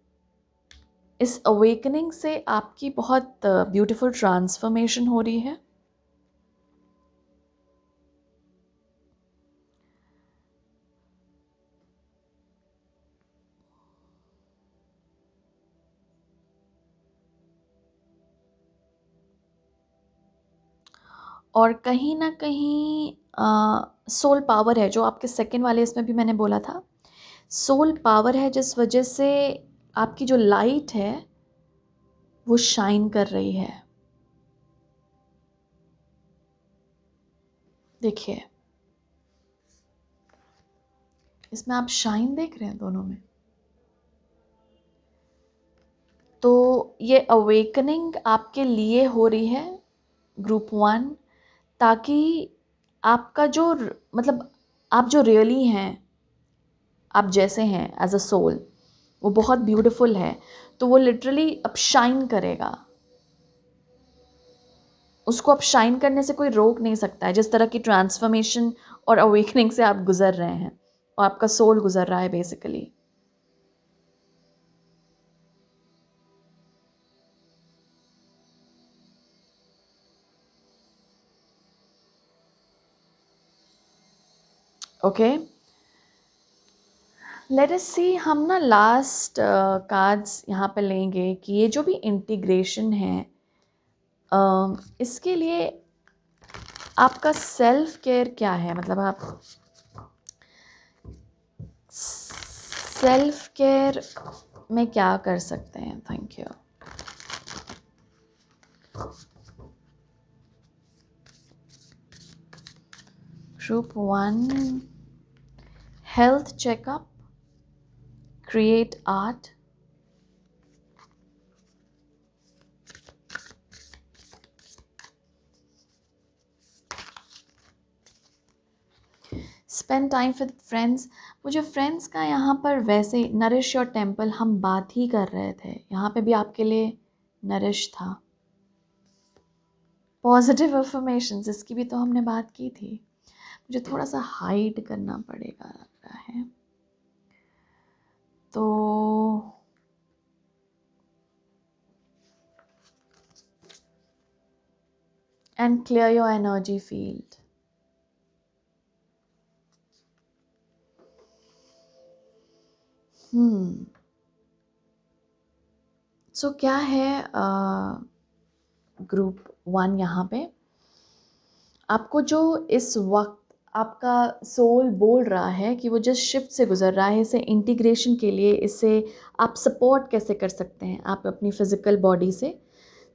इस अवेकनिंग से आपकी बहुत ब्यूटीफुल ट्रांसफॉर्मेशन हो रही है। और कहीं ना कहीं सोल पावर है, जो आपके सेकंड वाले इसमें भी मैंने बोला था, सोल पावर है, जिस वजह से आपकी जो लाइट है वो शाइन कर रही है। देखिए, इसमें आप शाइन देख रहे हैं दोनों में। तो ये अवेकनिंग आपके लिए हो रही है, ग्रुप 1, ताकि आपका जो मतलब आप जो रियली हैं, आप जैसे हैं एज अ सोल, वो बहुत ब्यूटीफुल है। तो वो लिटरली अब शाइन करेगा, उसको अब शाइन करने से कोई रोक नहीं सकता है। जिस तरह की ट्रांसफॉर्मेशन और अवेकनिंग से आप गुजर रहे हैं, और आपका सोल गुजर रहा है बेसिकली। ओके, लेट अस सी। हम ना लास्ट कार्ड्स यहाँ पे लेंगे कि ये जो भी इंटीग्रेशन है, इसके लिए आपका सेल्फ केयर क्या है, मतलब आप सेल्फ केयर में क्या कर सकते हैं। Thank you. Group 1, health checkup, create art, spend time with friends. मुझे फ्रेंड्स का यहाँ पर वैसे नरिश योर टेम्पल हम बात ही कर रहे थे, यहाँ पे भी आपके लिए नरिश था। पॉजिटिव अफर्मेशंस, इसकी भी तो हमने बात की थी। मुझे थोड़ा सा हाइड करना पड़ेगा लग रहा है, तो and clear your energy field. So क्या है ग्रुप 1, यहाँ पे आपको जो इस वक्त आपका सोल बोल रहा है कि वो जिस शिफ्ट से गुजर रहा है, इसे इंटीग्रेशन के लिए इसे आप सपोर्ट कैसे कर सकते हैं आप अपनी फिजिकल बॉडी से।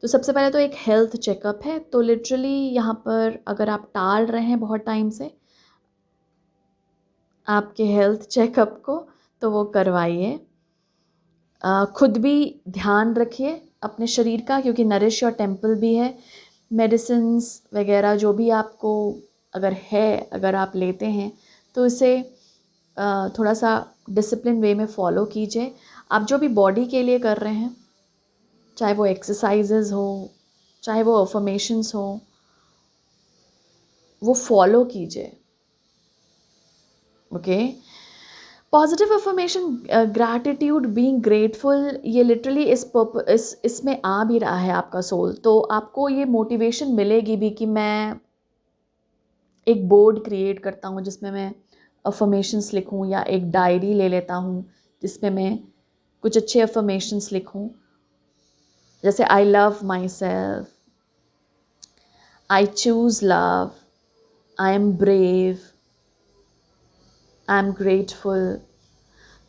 तो सबसे पहले तो एक हेल्थ चेकअप है। तो लिटरली यहाँ पर अगर आप टाल रहे हैं बहुत टाइम से आपके हेल्थ चेकअप को, तो वो करवाइए। खुद भी ध्यान रखिए अपने शरीर का, क्योंकि नरिश योर टेम्पल भी है। मेडिसिन्स वगैरह जो भी आपको अगर आप लेते हैं तो इसे थोड़ा सा डिसिप्लिन वे में फॉलो कीजिए। आप जो भी बॉडी के लिए कर रहे हैं, चाहे वो एक्सरसाइजेज हो, चाहे वो अफर्मेशंस हो, वो फॉलो कीजिए। Okay. Positive affirmation, gratitude, being grateful, ये लिटरली इसमें आ भी रहा है आपका सोल। तो आपको ये मोटिवेशन मिलेगी भी कि मैं एक बोर्ड क्रिएट करता हूँ जिसमें मैं अफर्मेशंस लिखूँ, या एक डायरी ले लेता हूँ जिसमें मैं कुछ अच्छे अफर्मेशंस लिखूँ, जैसे I love my self, I choose love, I am brave, I am grateful.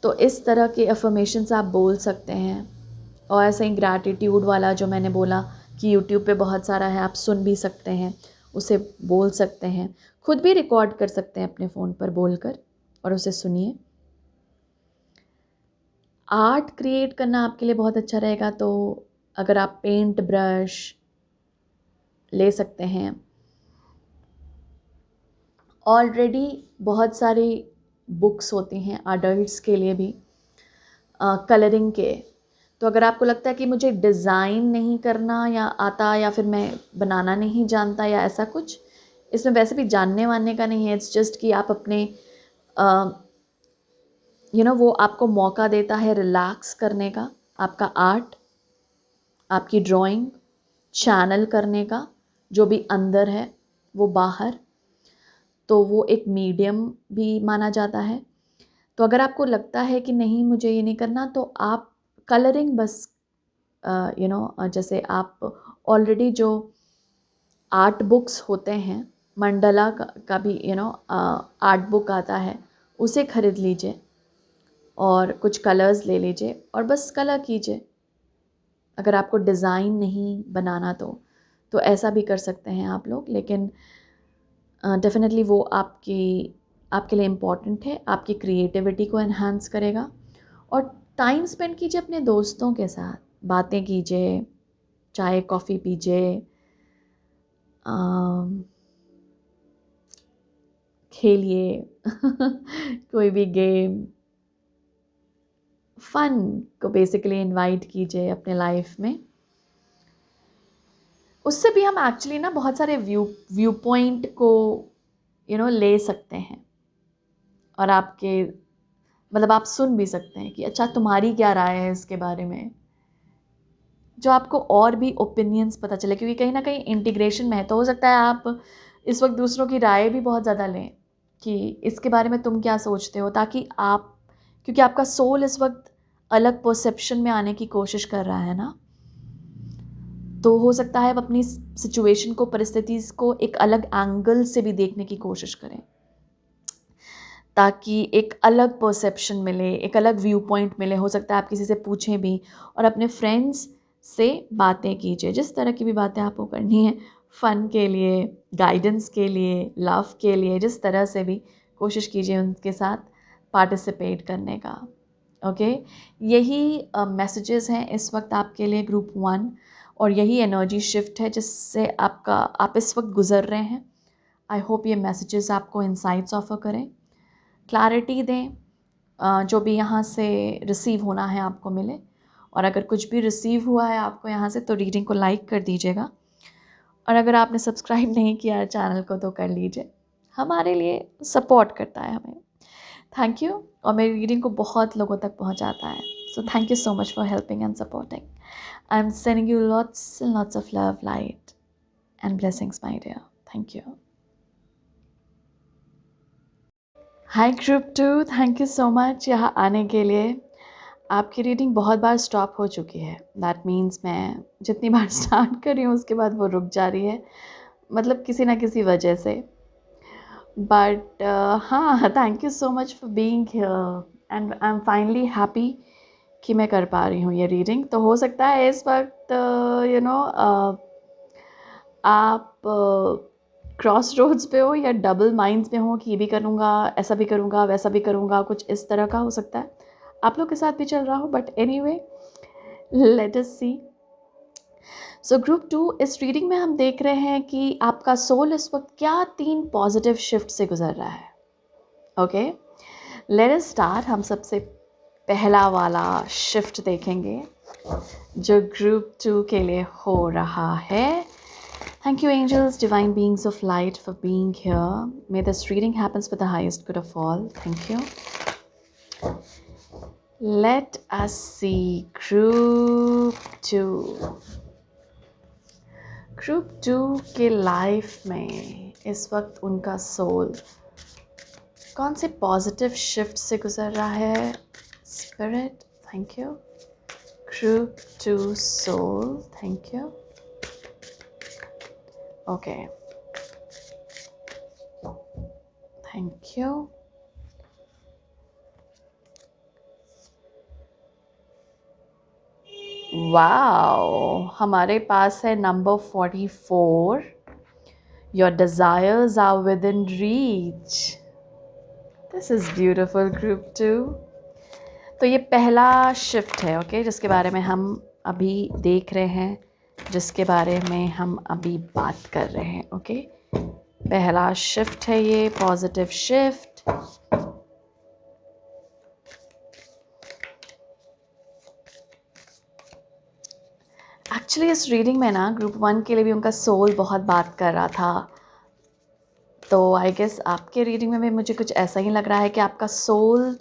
तो इस तरह के अफर्मेशंस आप बोल सकते हैं। और ऐसे ही ग्रैटिट्यूड वाला जो मैंने बोला कि यूट्यूब पे बहुत सारा है, आप सुन भी सकते हैं, उसे बोल सकते हैं, खुद भी रिकॉर्ड कर सकते हैं अपने फ़ोन पर बोलकर और उसे सुनिए। आर्ट क्रिएट करना आपके लिए बहुत अच्छा रहेगा, तो अगर आप पेंट ब्रश ले सकते हैं। ऑलरेडी बहुत सारी बुक्स होती हैं अडल्ट्स के लिए भी कलरिंग के। तो अगर आपको लगता है कि मुझे डिज़ाइन नहीं करना या आता, या फिर मैं बनाना नहीं जानता या ऐसा कुछ, इसमें वैसे भी जानने वानने का नहीं है। इट्स जस्ट कि आप अपने वो आपको मौका देता है रिलैक्स करने का, आपका आर्ट, आपकी ड्राइंग चैनल करने का, जो भी अंदर है वो बाहर, तो वो एक मीडियम भी माना जाता है। तो अगर आपको लगता है कि नहीं मुझे ये नहीं करना, तो आप कलरिंग बस जैसे आप ऑलरेडी जो आर्ट बुक्स होते हैं, मंडला का भी आर्ट बुक आता है, उसे खरीद लीजिए और कुछ कलर्स ले लीजिए और बस कलर कीजिए। अगर आपको डिज़ाइन नहीं बनाना तो ऐसा भी कर सकते हैं आप लोग, लेकिन डेफिनेटली वो आपके लिए इम्पॉर्टेंट है, आपकी क्रिएटिविटी को एनहांस करेगा। और टाइम स्पेंड कीजिए अपने दोस्तों के साथ, बातें कीजिए, चाय कॉफ़ी पीजिए, खेलिए कोई भी गेम, फन को बेसिकली इनवाइट कीजिए अपने लाइफ में। उससे भी हम एक्चुअली ना बहुत सारे व्यू पॉइंट को ले सकते हैं, और आपके मतलब आप सुन भी सकते हैं कि अच्छा तुम्हारी क्या राय है इसके बारे में, जो आपको और भी ओपिनियंस पता चले। क्योंकि कहीं ना कहीं इंटीग्रेशन में है, तो हो सकता है आप इस वक्त दूसरों की राय भी बहुत ज़्यादा लें कि इसके बारे में तुम क्या सोचते हो, ताकि आप, क्योंकि आपका सोल इस वक्त अलग परसेप्शन में आने की कोशिश कर रहा है ना, तो हो सकता है आप अपनी सिचुएशन को, परिस्थिति को एक अलग एंगल से भी देखने की कोशिश करें, ताकि एक अलग परसेप्शन मिले, एक अलग व्यू पॉइंट मिले। हो सकता है आप किसी से पूछें भी, और अपने फ्रेंड्स से बातें कीजिए, जिस तरह की भी बातें आपको करनी है, फ़न के लिए, गाइडेंस के लिए, लव के लिए, जिस तरह से भी कोशिश कीजिए उनके साथ पार्टिसिपेट करने का। ओके, यही मैसेजेस हैं इस वक्त आपके लिए ग्रुप 1, और यही एनर्जी शिफ्ट है जिससे आप इस वक्त गुज़र रहे हैं। आई होप ये मैसेजेस आपको इंसाइट्स ऑफर करें, क्लैरिटी दें, जो भी यहाँ से रिसीव होना है आपको मिले। और अगर कुछ भी रिसीव हुआ है आपको यहाँ से तो रीडिंग को लाइक कर दीजिएगा, और अगर आपने सब्सक्राइब नहीं किया है चैनल को तो कर लीजिए, हमारे लिए सपोर्ट करता है हमें। थैंक यू, और मेरी रीडिंग को बहुत लोगों तक पहुँचाता है, so thank you so much for helping and supporting. I am sending you lots and lots of love, light and blessings my dear. Thank you. Hi group 2, thank you so much यहाँ आने के लिए। आपकी reading बहुत बार stop हो चुकी है, that means मैं जितनी बार स्टार्ट कर रही हूँ उसके बाद वो रुक जा रही है, मतलब किसी ना किसी वजह से। बट हाँ, thank you so much for being here and I am finally happy कि मैं कर पा रही हूँ ये रीडिंग। तो हो सकता है इस वक्त आप क्रॉस रोड्स पे हो या डबल माइंड्स में हो कि ये भी करूँगा, ऐसा भी करूँगा, वैसा भी करूँगा, कुछ इस तरह का हो सकता है आप लोग के साथ भी चल रहा हो। But anyway, let us see. So group 2, इस रीडिंग में हम देख रहे हैं कि आपका सोल इस वक्त क्या 3 पॉजिटिव शिफ्ट से गुजर रहा है। Okay, let us start. हम सबसे पहला वाला शिफ्ट देखेंगे जो ग्रुप 2 के लिए हो रहा है। Thank you, angels, divine beings of light, for being here. May this reading happens for the highest good of all. Thank you. Let us see Group 2. Group 2 के लाइफ में इस वक्त उनका सोल कौन से पॉजिटिव शिफ्ट से गुजर रहा है? Spirit, thank you. Group 2 soul, thank you. Okay. Thank you. Wow, हमारे पास है number 44, your desires are within reach. This is beautiful group 2। तो ये पहला शिफ्ट है, ओके, जिसके बारे में हम अभी देख रहे हैं, जिसके बारे में हम अभी बात कर रहे हैं। ओके, पहला शिफ्ट है ये, पॉजिटिव शिफ्ट। एक्चुअली इस रीडिंग में ना ग्रुप 1 के लिए भी उनका सोल बहुत बात कर रहा था, तो आई गेस आपके रीडिंग में भी मुझे कुछ ऐसा ही लग रहा है कि आपका सोल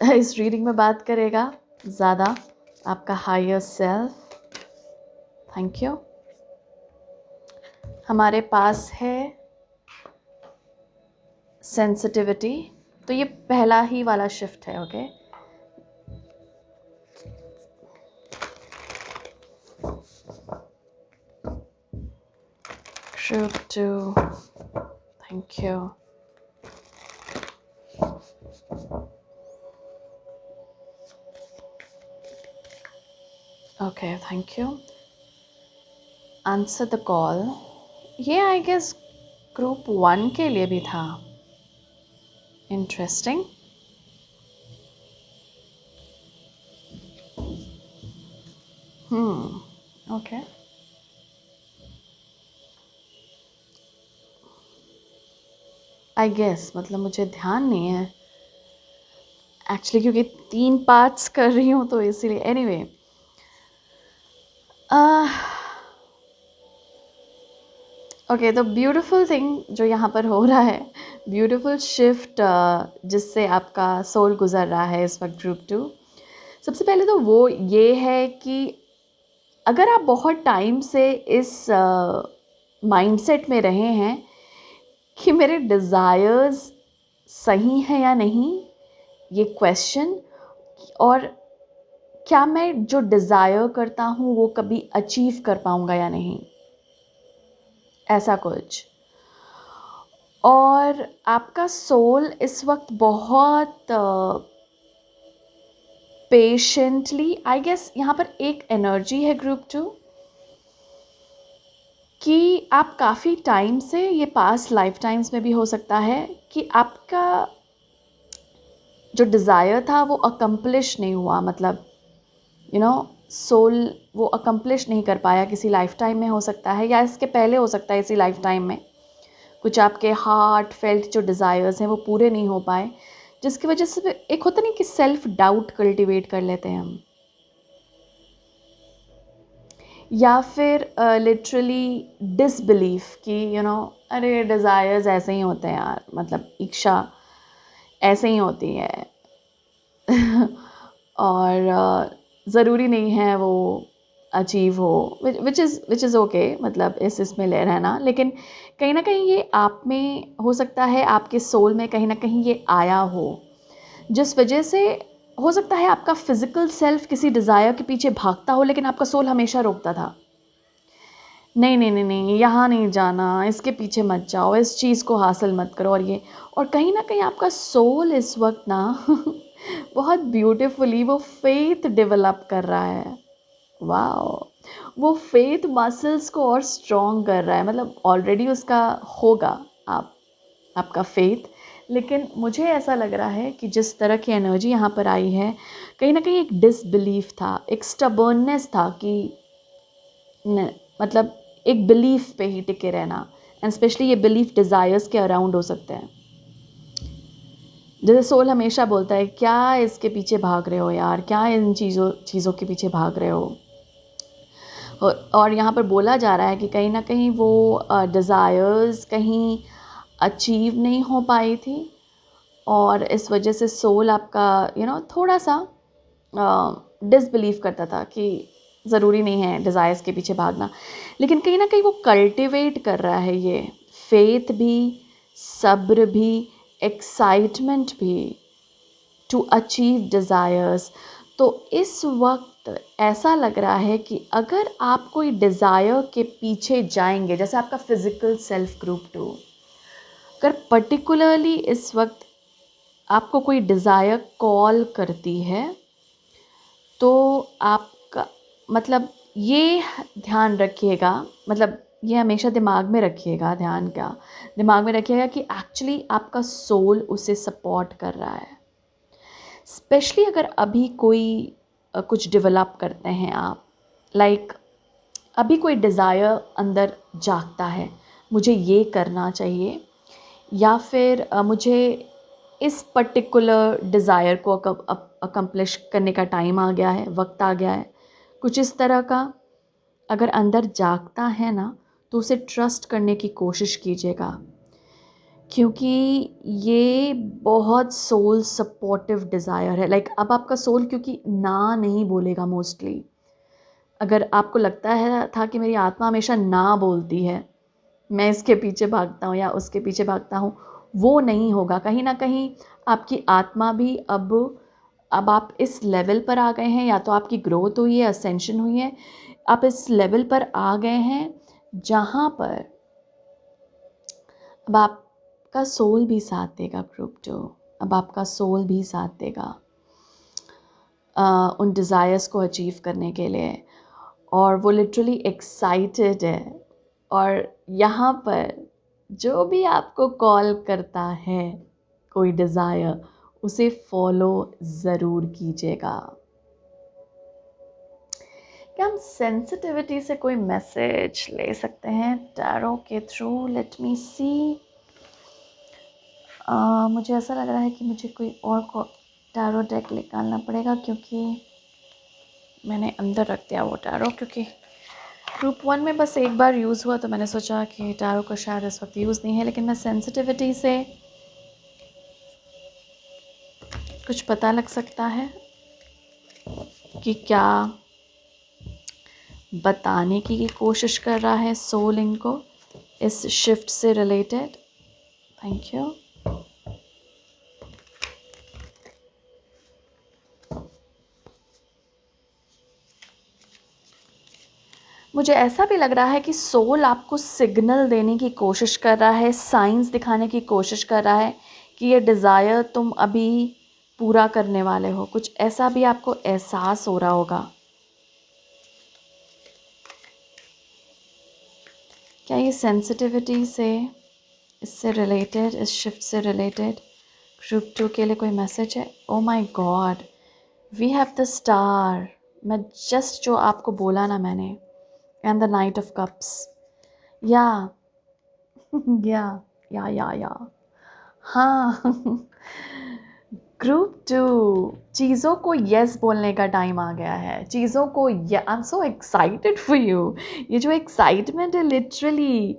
इस रीडिंग में बात करेगा ज़्यादा, आपका हायर सेल्फ। Thank you. हमारे पास है सेंसिटिविटी, तो ये पहला ही वाला शिफ्ट है। Okay, Group 2, thank you. Okay, thank you. Answer the call. ये आई गेस ग्रुप 1 के लिए भी था। इंटरेस्टिंग। ओके, आई गेस, मतलब मुझे ध्यान नहीं है एक्चुअली, क्योंकि 3 पार्ट्स कर रही हूँ तो इसीलिए। एनीवे, ओके, तो ब्यूटीफुल थिंग जो यहाँ पर हो रहा है, ब्यूटीफुल शिफ्ट जिससे आपका सोल गुजर रहा है इस वक्त ग्रुप 2। सबसे पहले तो वो ये है कि अगर आप बहुत टाइम से इस माइंडसेट में रहे हैं कि मेरे डिज़ायर्स सही हैं या नहीं, ये क्वेश्चन, और क्या मैं जो डिज़ायर करता हूँ वो कभी अचीव कर पाऊँगा या नहीं, ऐसा कुछ। और आपका सोल इस वक्त बहुत पेशेंटली, आई गेस यहाँ पर एक एनर्जी है ग्रुप 2 कि आप काफ़ी टाइम से, ये पास्ट लाइफ टाइम्स में भी हो सकता है, कि आपका जो डिज़ायर था वो अकम्प्लिश नहीं हुआ, मतलब सोल वो अकम्प्लिश नहीं कर पाया किसी लाइफ टाइम में, हो सकता है, या इसके पहले हो सकता है इसी लाइफ टाइम में कुछ आपके हार्ट फेल्ट जो डिज़ायर्स हैं वो पूरे नहीं हो पाए, जिसकी वजह से एक होता नहीं कि सेल्फ डाउट कल्टीवेट कर लेते हैं हम, या फिर लिटरली डिसबिलीफ कि अरे डिज़ायर्स ऐसे ही होते हैं यार, मतलब इच्छा ऐसे ही होती है और ज़रूरी नहीं है वो अचीव हो, विच इज़ ओके, मतलब इसमें ले रहना, लेकिन कहीं ना कहीं ये आप में हो सकता है, आपके सोल में कहीं ना कहीं ये आया हो, जिस वजह से हो सकता है आपका फिजिकल सेल्फ किसी डिज़ायर के पीछे भागता हो, लेकिन आपका सोल हमेशा रोकता था, नहीं नहीं नहीं नहीं, यहाँ नहीं जाना, इसके पीछे मत जाओ, इस चीज़ को हासिल मत करो, और कहीं ना कहीं आपका सोल इस वक्त ना बहुत ब्यूटीफुली वो फेथ डेवलप कर रहा है, वाह, वो फेथ मसल्स को और स्ट्रॉन्ग कर रहा है, मतलब ऑलरेडी उसका होगा आपका फेथ, लेकिन मुझे ऐसा लग रहा है कि जिस तरह की एनर्जी यहाँ पर आई है, कहीं ना कहीं एक डिसबिलीफ था, एक स्टबर्ननेस था कि मतलब एक बिलीफ पे ही टिके रहना, एंड स्पेशली ये बिलीफ डिज़ायर्स के अराउंड हो सकते हैं, जैसे सोल हमेशा बोलता है क्या इसके पीछे भाग रहे हो यार, क्या इन चीज़ों के पीछे भाग रहे हो, और यहाँ पर बोला जा रहा है कि कहीं ना कहीं वो डिज़ायर्स कहीं अचीव नहीं हो पाई थी, और इस वजह से सोल आपका थोड़ा सा डिसबिलीव करता था कि ज़रूरी नहीं है डिज़ायर्स के पीछे भागना, लेकिन कहीं ना कहीं वो कल्टिवेट कर रहा है ये फेथ भी, सब्र भी, एक्साइटमेंट भी टू अचीव डिज़ायर्स। तो इस वक्त ऐसा लग रहा है कि अगर आप कोई डिज़ायर के पीछे जाएंगे, जैसे आपका फिज़िकल सेल्फ ग्रुप 2, अगर पर्टिकुलरली इस वक्त आपको कोई डिज़ायर कॉल करती है, तो आपका मतलब ये ध्यान रखिएगा, मतलब ये हमेशा दिमाग में रखिएगा, दिमाग में रखिएगा कि एक्चुअली आपका सोल उसे सपोर्ट कर रहा है, स्पेशली अगर अभी कोई कुछ डेवलप करते हैं आप, लाइक अभी कोई डिज़ायर अंदर जागता है, मुझे ये करना चाहिए, या फिर मुझे इस पर्टिकुलर डिज़ायर को अकम्प्लिश करने का टाइम आ गया है, वक्त आ गया है, कुछ इस तरह का अगर अंदर जागता है ना, तो उसे ट्रस्ट करने की कोशिश कीजिएगा, क्योंकि ये बहुत सोल सपोर्टिव डिज़ायर है। लाइक अब आपका सोल क्योंकि ना नहीं बोलेगा मोस्टली, अगर आपको लगता है था कि मेरी आत्मा हमेशा ना बोलती है, मैं इसके पीछे भागता हूँ या उसके पीछे भागता हूँ, वो नहीं होगा। कहीं ना कहीं आपकी आत्मा भी अब आप इस लेवल पर आ गए हैं, या तो आपकी ग्रोथ हुई है, असेंशन हुई है, आप इस लेवल पर आ गए हैं जहाँ पर अब आपका सोल भी साथ देगा ग्रुप 2, अब आपका सोल भी साथ देगा उन डिज़ायर्स को अचीव करने के लिए, और वो लिटरली एक्साइटेड है, और यहाँ पर जो भी आपको कॉल करता है कोई डिज़ायर, उसे फॉलो ज़रूर कीजिएगा। क्या हम सेंसिटिविटी से कोई मैसेज ले सकते हैं टैरो के थ्रू? लेट मी सी। मुझे ऐसा लग रहा है कि मुझे कोई और टैरो डेक निकालना पड़ेगा, क्योंकि मैंने अंदर रख दिया वो टैरो, क्योंकि ग्रुप 1 में बस एक बार यूज़ हुआ, तो मैंने सोचा कि टैरो को शायद इस वक्त यूज़ नहीं है, लेकिन मैं सेंसिटिविटी से कुछ पता लग सकता है कि क्या बताने की कोशिश कर रहा है सोल इनको इस शिफ्ट से रिलेटेड। Thank you. मुझे ऐसा भी लग रहा है कि सोल आपको सिग्नल देने की कोशिश कर रहा है, साइंस दिखाने की कोशिश कर रहा है कि ये डिज़ायर तुम अभी पूरा करने वाले हो, कुछ ऐसा भी आपको एहसास हो रहा होगा। क्या ये सेंसिटिविटी से, इससे रिलेटेड, इस शिफ्ट से रिलेटेड ग्रुप 2 के लिए कोई मैसेज है? Oh my god, we have the star. मैं जस्ट जो आपको बोला ना मैंने, and the knight of cups. Yeah yeah हाँ ग्रुप 2, चीज़ों को यस बोलने का टाइम आ गया है। चीज़ों को I am so excited for you. ये जो एक्साइटमेंट है, लिटरली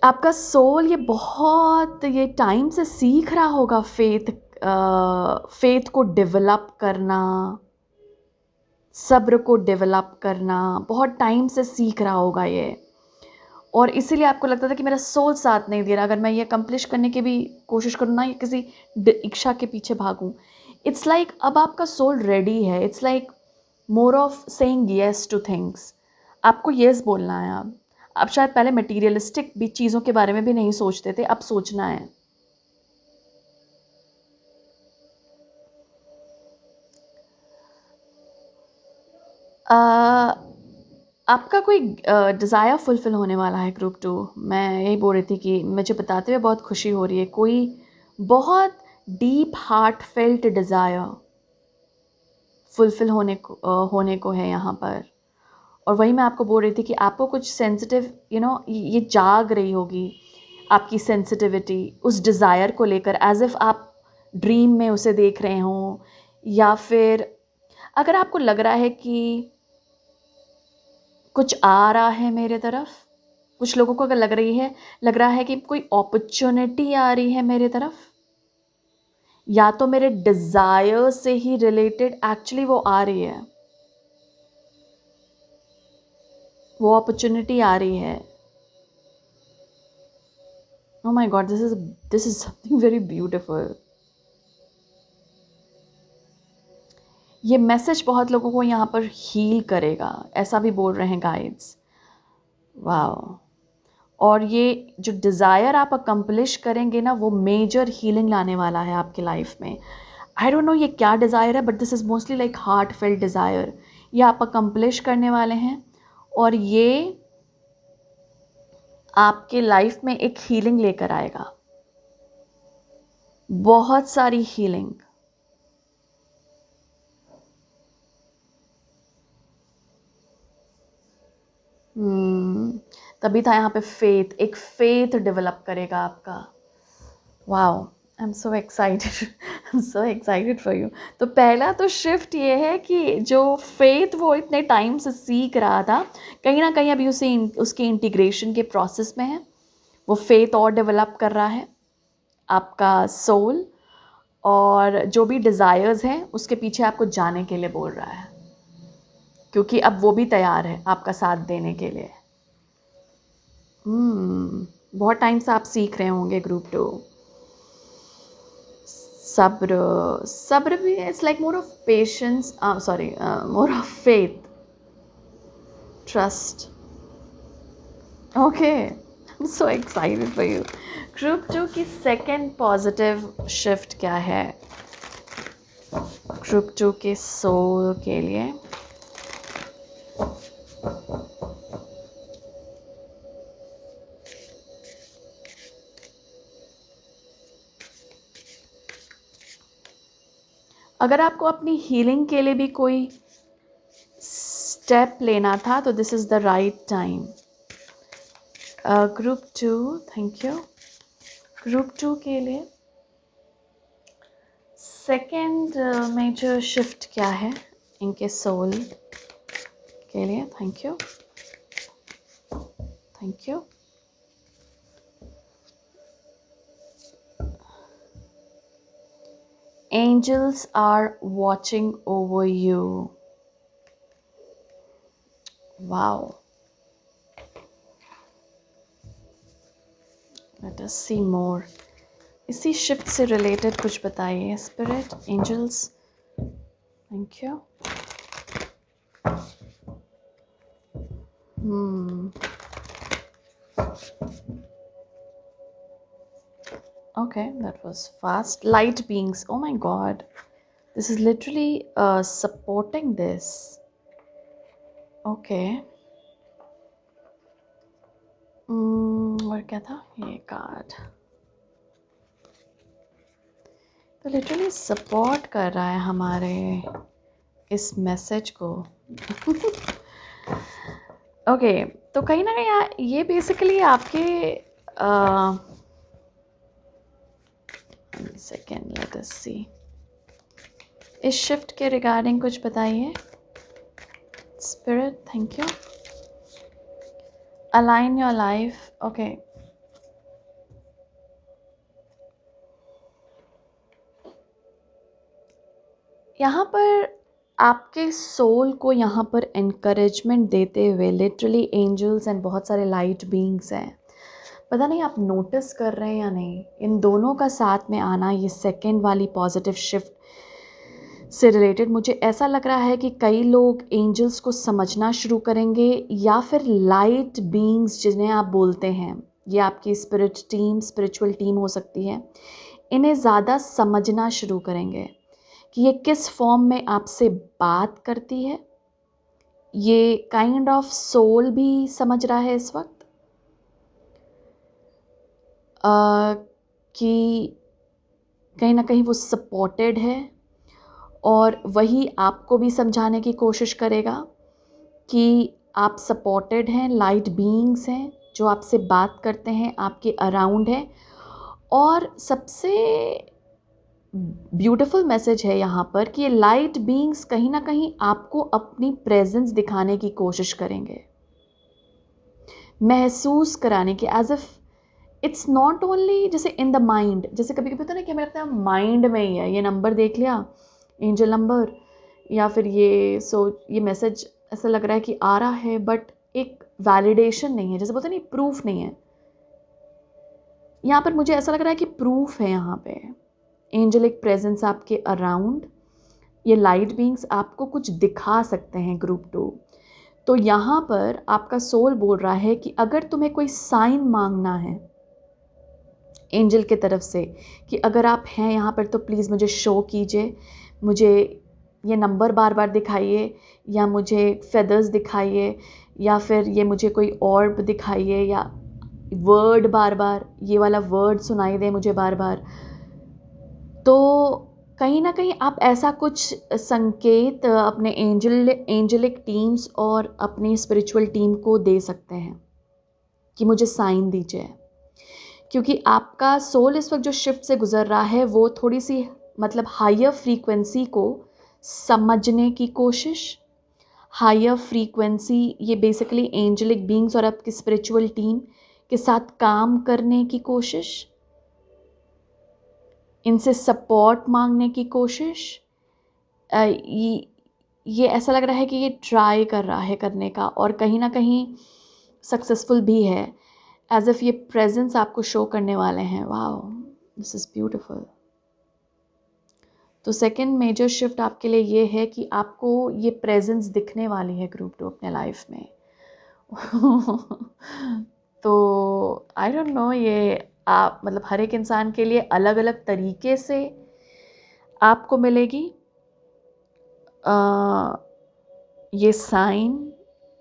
आपका सोल ये बहुत ये टाइम से सीख रहा होगा फेथ को डेवलप करना, सब्र को डेवलप करना, बहुत टाइम से सीख रहा होगा ये। और इसीलिए आपको लगता था कि मेरा सोल साथ नहीं दे रहा, अगर मैं ये अकम्प्लिश करने की भी कोशिश करूँ ना, या किसी इच्छा के पीछे भागूं। इट्स लाइक अब आपका सोल रेडी है। It's like more of saying yes two things. आपको येस बोलना है अब। आप शायद पहले मटीरियलिस्टिक भी चीज़ों के बारे में भी नहीं सोचते थे, अब सोचना है। आपका कोई डिज़ायर फुलफिल होने वाला है ग्रुप 2। मैं यही बोल रही थी कि मुझे बताते हुए बहुत खुशी हो रही है। कोई बहुत deep heart felt desire fulfil होने को है यहाँ पर। और वही मैं आपको बोल रही थी कि आपको कुछ सेंसिटिव ये जाग रही होगी, आपकी सेंसिटिविटी उस डिज़ायर को लेकर, एज इफ़ आप ड्रीम में उसे देख रहे हों, या फिर अगर आपको लग रहा है कि कुछ आ रहा है मेरे तरफ। कुछ लोगों को अगर लग रहा है कि कोई अपॉर्चुनिटी आ रही है मेरे तरफ, या तो मेरे डिजायर से ही रिलेटेड एक्चुअली वो आ रही है, वो अपॉर्चुनिटी आ रही है। Oh my God, this is something very beautiful. ये मैसेज बहुत लोगों को यहाँ पर हील करेगा, ऐसा भी बोल रहे हैं गाइड्स। वाओ। और ये जो डिज़ायर आप अकम्प्लिश करेंगे ना, वो मेजर हीलिंग लाने वाला है आपकी लाइफ में। आई डोंट नो ये क्या डिज़ायर है, but this is mostly like heart felt desire. ये आप अकम्प्लिश करने वाले हैं, और ये आपके लाइफ में एक हीलिंग लेकर आएगा, बहुत सारी हीलिंग। तभी था यहाँ पे फेथ, एक फेथ डेवलप करेगा आपका। Wow, I am so excited, I am so excited for you. तो पहला तो शिफ्ट ये है कि जो फेथ वो इतने टाइम से सीख रहा था, कहीं ना कहीं अभी उसके इंटीग्रेशन के प्रोसेस में है। वो फेथ और डेवलप कर रहा है आपका सोल, और जो भी डिज़ायर्स हैं उसके पीछे आपको जाने के लिए बोल रहा है, क्योंकि अब वो भी तैयार है आपका साथ देने के लिए। बहुत टाइम से आप सीख रहे होंगे ग्रुप 2। सब्र, सब्र भी it's like more of patience, sorry, more of faith, trust. Okay, I am so excited for you. Group 2 की सेकेंड पॉजिटिव शिफ्ट क्या है ग्रुप 2 के सोल के लिए? अगर आपको अपनी हीलिंग के लिए भी कोई स्टेप लेना था तो this is the right time. Group 2, thank you. Group 2 के लिए सेकेंड मेजर शिफ्ट क्या है इनके सोल के लिए? Thank you, thank you. Angels are watching over you. Wow. Let us see more. इसी शिफ्ट से रिलेटेड कुछ बताइए spirit, angels. Thank you. Okay, that was fast. Light beings. Oh my god. This is literally supporting this. Okay. और क्या था ये card? तो literally support कर रहा है हमारे इस मैसेज को. ओके, तो कहीं ना कहीं ये बेसिकली आपके सेकेंड लेट अस सी, इस शिफ्ट के रिगार्डिंग कुछ बताइए spirit. Thank you. Align your life. Okay, यहाँ पर आपके सोल को यहाँ पर एनकरेजमेंट देते हुए लिटरली एंजल्स एंड बहुत सारे लाइट बीइंग्स हैं. पता नहीं आप नोटिस कर रहे हैं या नहीं, इन दोनों का साथ में आना, ये सेकंड वाली पॉजिटिव शिफ्ट से रिलेटेड मुझे ऐसा लग रहा है कि कई लोग एंजल्स को समझना शुरू करेंगे, या फिर लाइट बीइंग्स जिन्हें आप बोलते हैं, ये आपकी स्पिरिट टीम, स्पिरिचुअल टीम हो सकती है, इन्हें ज़्यादा समझना शुरू करेंगे कि ये किस फॉर्म में आपसे बात करती है. ये काइंड ऑफ सोल भी समझ रहा है इस वक्त कि कहीं ना कहीं वो सपोर्टेड है, और वही आपको भी समझाने की कोशिश करेगा कि आप सपोर्टेड हैं, लाइट बीइंग्स हैं जो आपसे बात करते हैं, आपके अराउंड हैं. और सबसे ब्यूटीफुल मैसेज है यहाँ पर कि ये लाइट बीइंग्स कहीं ना कहीं आपको अपनी प्रेजेंस दिखाने की कोशिश करेंगे, महसूस कराने की, as if it's not only जैसे इन द माइंड. जैसे कभी कभी होता है ना कि हमें लगता है माइंड में ही है, ये नंबर देख लिया, एंजल नंबर, या फिर ये मैसेज ऐसा लग रहा है कि आ रहा है, बट एक वैलिडेशन नहीं है, जैसे बोलते नहीं, प्रूफ नहीं है. यहाँ पर मुझे ऐसा लग रहा है कि प्रूफ है. यहाँ पे एंजलिक प्रेजेंस आपके अराउंड, ये लाइट बीइंग्स आपको कुछ दिखा सकते हैं ग्रुप 2. तो यहाँ पर आपका सोल बोल रहा है कि अगर तुम्हें कोई साइन मांगना है एंजल के तरफ से, कि अगर आप हैं यहाँ पर तो प्लीज़ मुझे शो कीजिए, मुझे ये नंबर बार बार दिखाइए, या मुझे फेदर्स दिखाइए, या फिर ये मुझे कोई ऑर्ब दिखाइए, या वर्ड बार बार, ये वाला वर्ड सुनाई दे मुझे बार बार. तो कहीं ना कहीं आप ऐसा कुछ संकेत अपने एंजलिक टीम्स और अपनी स्पिरिचुअल टीम को दे सकते हैं कि मुझे साइन दीजिए, क्योंकि आपका सोल इस वक्त जो शिफ्ट से गुजर रहा है वो थोड़ी सी मतलब हायर फ्रीक्वेंसी को समझने की कोशिश, हायर फ्रीक्वेंसी, ये बेसिकली एंजलिक बीइंग्स और आपकी स्पिरिचुअल टीम के साथ काम करने की कोशिश, इनसे सपोर्ट मांगने की कोशिश. ये ऐसा लग रहा है कि ये ट्राई कर रहा है करने का, और कहीं ना कहीं सक्सेसफुल भी है, एज इफ ये प्रेजेंस आपको शो करने वाले हैं. Wow, this is beautiful. तो सेकंड मेजर शिफ्ट आपके लिए ये है कि आपको ये प्रेजेंस दिखने वाली है ग्रुप 2 अपने लाइफ में. तो आई डोंट नो, ये आप मतलब हर एक इंसान के लिए अलग अलग तरीके से आपको मिलेगी ये साइन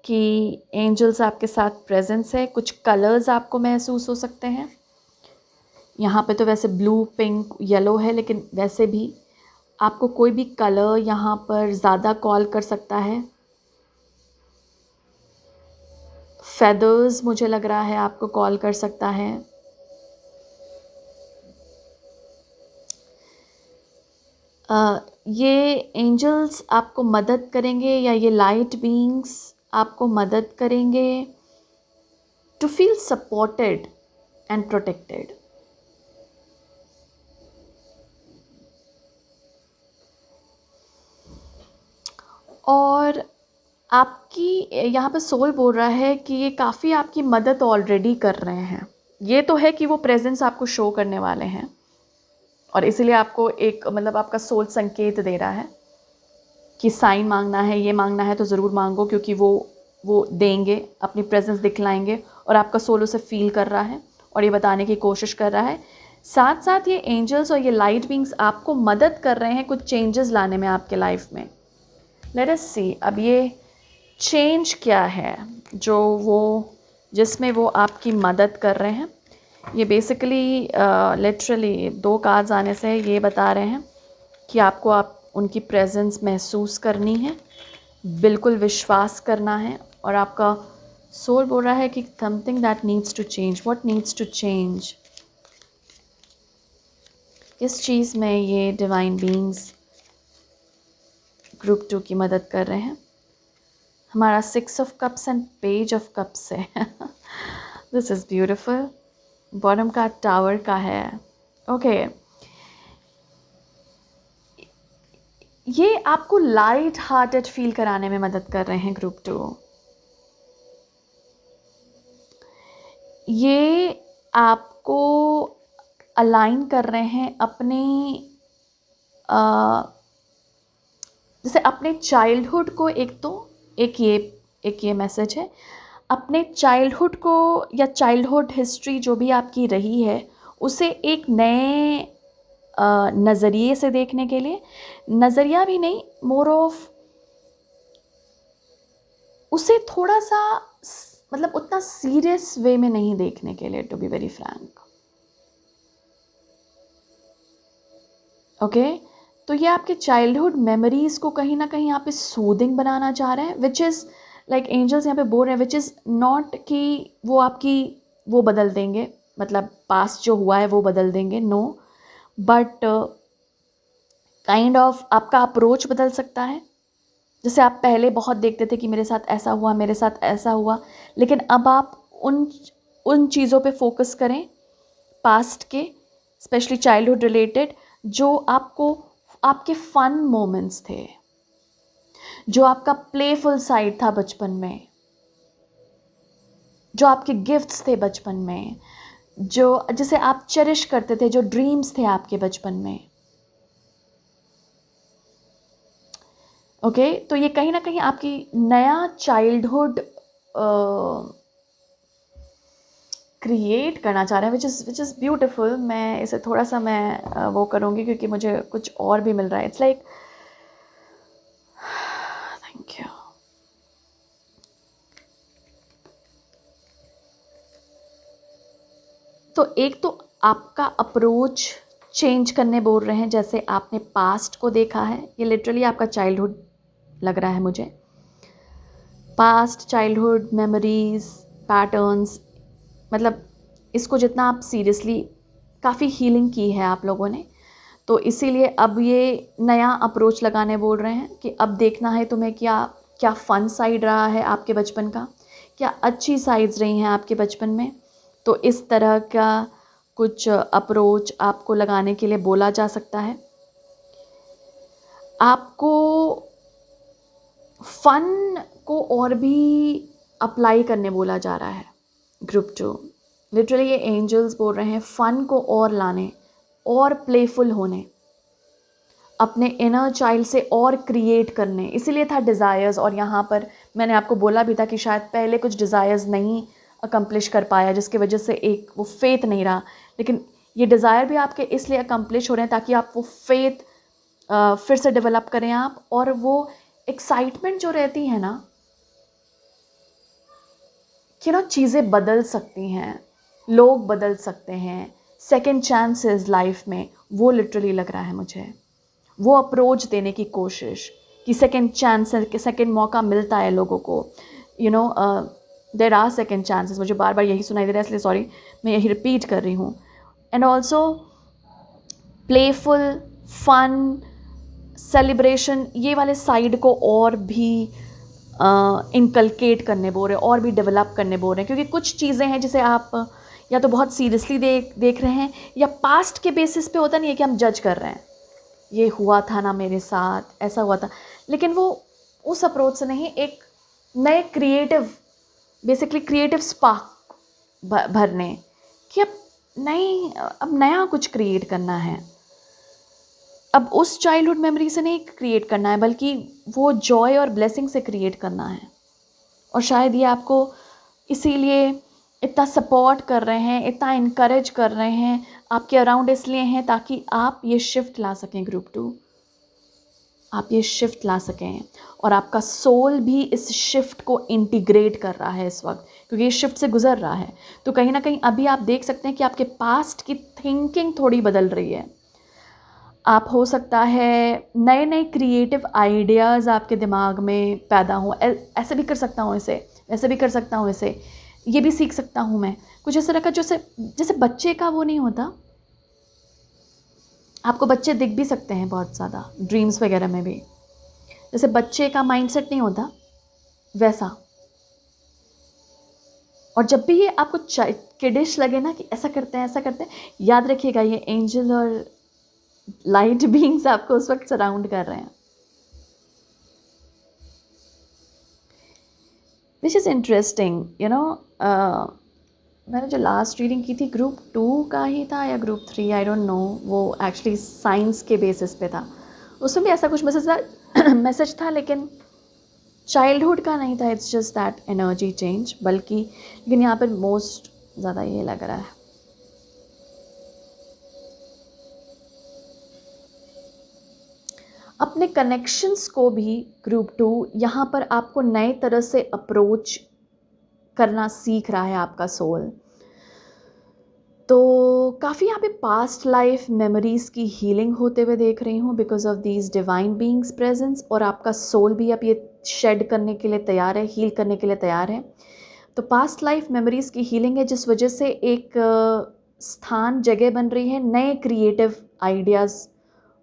कि एंजल्स आपके साथ प्रेजेंस है. कुछ कलर्स आपको महसूस हो सकते हैं. यहाँ पे तो वैसे ब्लू, पिंक, येलो है, लेकिन वैसे भी आपको कोई भी कलर यहाँ पर ज़्यादा कॉल कर सकता है. फेदर्स मुझे लग रहा है आपको कॉल कर सकता है. ये एंजल्स आपको मदद करेंगे, या ये लाइट बीइंग्स आपको मदद करेंगे to feel supported and protected. और आपकी यहाँ पे सोल बोल रहा है कि ये काफ़ी आपकी मदद ऑलरेडी कर रहे हैं. ये तो है कि वो प्रेजेंस आपको शो करने वाले हैं, और इसीलिए आपको एक मतलब आपका सोल संकेत दे रहा है कि साइन मांगना है, ये मांगना है तो ज़रूर मांगो, क्योंकि वो देंगे, अपनी प्रेजेंस दिखलाएंगे, और आपका सोल उसे फील कर रहा है और ये बताने की कोशिश कर रहा है साथ साथ ये एंजल्स और ये लाइट बींग्स आपको मदद कर रहे हैं कुछ चेंजेस लाने में आपके लाइफ में। लेट अस सी अब ये चेंज क्या है जिसमें वो आपकी मदद कर रहे हैं। ये बेसिकली लिटरली 2 कार्ड्स आने से ये बता रहे हैं कि आपको आप उनकी प्रेजेंस महसूस करनी है, बिल्कुल विश्वास करना है, और आपका सोल बोल रहा है कि something that needs to change. What needs to change? किस चीज़ में ये डिवाइन बीइंग्स ग्रुप 2 की मदद कर रहे हैं? हमारा 6 of cups and page of cups है। This is beautiful. बॉटम का टावर का है। ओके ये आपको लाइट हार्टेड फील कराने में मदद कर रहे हैं ग्रुप 2। ये आपको अलाइन कर रहे हैं अपने जैसे अपने चाइल्डहुड को एक ये मैसेज है, अपने चाइल्डहुड को या चाइल्डहुड हिस्ट्री जो भी आपकी रही है उसे एक नए नज़रिए से देखने के लिए, नज़रिया भी नहीं, मोर ऑफ उसे थोड़ा सा मतलब उतना सीरियस वे में नहीं देखने के लिए, to be very frank. Okay तो ये आपके चाइल्डहुड मेमोरीज को कहीं ना कहीं यहाँ पे सूदिंग बनाना चाह रहे हैं, विच इज़ लाइक एंजल्स यहाँ पे बोल रहे हैं, विच इज़ नॉट कि वो आपकी वो बदल देंगे, मतलब पास्ट जो हुआ है वो बदल देंगे, नो, बट काइंड ऑफ आपका अप्रोच बदल सकता है। जैसे आप पहले बहुत देखते थे कि मेरे साथ ऐसा हुआ, मेरे साथ ऐसा हुआ, लेकिन अब आप उन चीज़ों पे फोकस करें पास्ट के, स्पेशली चाइल्डहुड रिलेटेड, जो आपको आपके फन मोमेंट्स थे, जो आपका प्लेफुल साइड था बचपन में, जो आपके गिफ्ट्स थे बचपन में, जो जिसे आप चेरिश करते थे, जो ड्रीम्स थे आपके बचपन में। ओके तो ये कहीं ना कहीं आपकी नया चाइल्डहुड क्रिएट करना चाह रहे हैं, विच इज़ ब्यूटिफुल। मैं इसे थोड़ा सा मैं वो करूँगी क्योंकि मुझे कुछ और भी मिल रहा है। It's like thank you. तो एक तो आपका अप्रोच चेंज करने बोल रहे हैं, जैसे आपने पास्ट को देखा है, ये लिटरली आपका चाइल्डहुड लग रहा है मुझे। पास्ट, चाइल्डहुड मेमोरीज, पैटर्न्स, मतलब इसको जितना आप सीरियसली, काफ़ी हीलिंग की है आप लोगों ने, तो इसीलिए अब ये नया अप्रोच लगाने बोल रहे हैं कि अब देखना है तुम्हें क्या क्या फ़न साइड रहा है आपके बचपन का, क्या अच्छी साइड्स रही हैं आपके बचपन में। तो इस तरह का कुछ अप्रोच आपको लगाने के लिए बोला जा सकता है। आपको फन को और भी अप्लाई करने बोला जा रहा है ग्रुप 2। लिटरली ये एंजल्स बोल रहे हैं फन को और लाने, और प्लेफुल होने, अपने इनर चाइल्ड से और क्रिएट करने। इसीलिए था डिज़ायर्स, और यहाँ पर मैंने आपको बोला भी था कि शायद पहले कुछ डिज़ायर्स नहीं अकम्प्लिश कर पाया, जिसकी वजह से एक वो फेथ नहीं रहा, लेकिन ये डिज़ायर भी आपके इसलिए अकम्प्लिश हो रहे हैं ताकि आप वो फेथ फिर से डेवलप करें आप, और वो एक्साइटमेंट जो रहती है ना कि ना चीज़ें बदल सकती हैं, लोग बदल सकते हैं, सेकंड चांसेस लाइफ में, वो लिटरली लग रहा है मुझे। वो अप्रोच देने की कोशिश कि सेकंड चांस, सेकंड मौका मिलता है लोगों को, you know there are second chances. मुझे बार बार यही सुनाई दे रहा है, इसलिए सॉरी, मैं यही रिपीट कर रही हूँ। And also playful, fun, celebration, ये वाले साइड को और भी इनकलकेट करने बोल रहे हैं, और भी डेवलप करने बोल रहे हैं, क्योंकि कुछ चीज़ें हैं जिसे आप या तो बहुत सीरियसली देख रहे हैं, या पास्ट के बेसिस पे होता नहीं है कि हम जज कर रहे हैं, ये हुआ था ना मेरे साथ, ऐसा हुआ था, लेकिन वो उस अप्रोच से नहीं, एक नए क्रिएटिव, बेसिकली क्रिएटिव स्पार्क भरने कि अब नया कुछ क्रिएट करना है। अब उस चाइल्डहुड मेमोरी से नहीं क्रिएट करना है, बल्कि वो जॉय और ब्लेसिंग से क्रिएट करना है। और शायद ये आपको इसीलिए इतना सपोर्ट कर रहे हैं, इतना इनकरेज कर रहे हैं आपके अराउंड इसलिए हैं ताकि आप ये शिफ्ट ला सकें ग्रुप 2, आप ये शिफ्ट ला सकें। और आपका सोल भी इस शिफ्ट को इंटीग्रेट कर रहा है इस वक्त, क्योंकि ये शिफ्ट से गुजर रहा है। तो कहीं ना कहीं अभी आप देख सकते हैं कि आपके पास्ट की थिंकिंग थोड़ी बदल रही है। आप हो सकता है नए नए क्रिएटिव आइडियाज़ आपके दिमाग में पैदा हों, ऐसे भी कर सकता हूँ इसे, ऐसे भी कर सकता हूँ इसे, ये भी सीख सकता हूँ मैं। कुछ ऐसा रखा जैसे जैसे बच्चे का वो नहीं होता, आपको बच्चे दिख भी सकते हैं बहुत ज़्यादा ड्रीम्स वगैरह में भी, जैसे बच्चे का माइंडसेट नहीं होता वैसा। और जब भी ये आपको किडिश लगे ना कि ऐसा करते हैं ऐसा करते हैं, याद रखिएगा ये एंजल और लाइट बीइंग्स आपको उस वक्त सराउंड कर रहे हैं। Which is interesting, you know, मैंने जो लास्ट रीडिंग की थी ग्रुप 2 का ही था या ग्रुप 3, आई डोंट नो, वो एक्चुअली साइंस के बेसिस पे था। उसमें भी ऐसा कुछ मैसेज था मैसेज था, लेकिन चाइल्डहुड का नहीं था। It's just that energy change, बल्कि लेकिन यहाँ पर मोस्ट ज़्यादा ये लग रहा है। अपने कनेक्शंस को भी ग्रुप 2 यहाँ पर आपको नए तरह से अप्रोच करना सीख रहा है आपका सोल। तो काफ़ी यहाँ पे पास्ट लाइफ मेमोरीज की हीलिंग होते हुए देख रही हूँ because of these divine beings presence. और आपका सोल भी अब ये शेड करने के लिए तैयार है, हील करने के लिए तैयार है। तो पास्ट लाइफ मेमोरीज की हीलिंग है, जिस वजह से एक स्थान जगह बन रही है नए क्रिएटिव आइडियाज़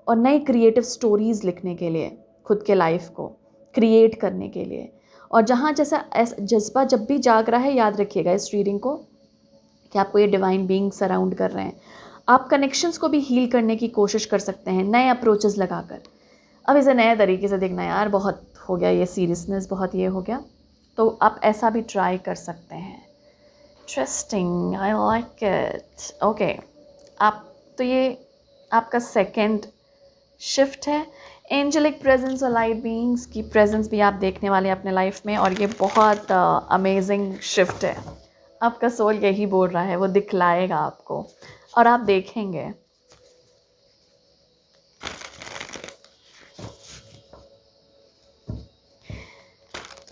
और नए क्रिएटिव स्टोरीज़ लिखने के लिए, खुद के लाइफ को क्रिएट करने के लिए। और जहाँ जैसा जज्बा जब भी जाग रहा है, याद रखिएगा इस रीडिंग को कि आपको ये डिवाइन बीइंग सराउंड कर रहे हैं। आप कनेक्शंस को भी हील करने की कोशिश कर सकते हैं नए अप्रोचेस लगाकर। अब इसे नए तरीके से देखना, यार बहुत हो गया ये सीरियसनेस, बहुत ये हो गया, तो आप ऐसा भी ट्राई कर सकते हैं। Interesting, I like it. Okay, आप तो ये आपका सेकंड शिफ्ट है। एंजेलिक प्रेजेंस और लाइट बीइंग्स की प्रेजेंस भी आप देखने वाले हैं अपने लाइफ में, और ये बहुत अमेजिंग शिफ्ट है। आपका सोल यही बोल रहा है, वो दिखलाएगा आपको और आप देखेंगे।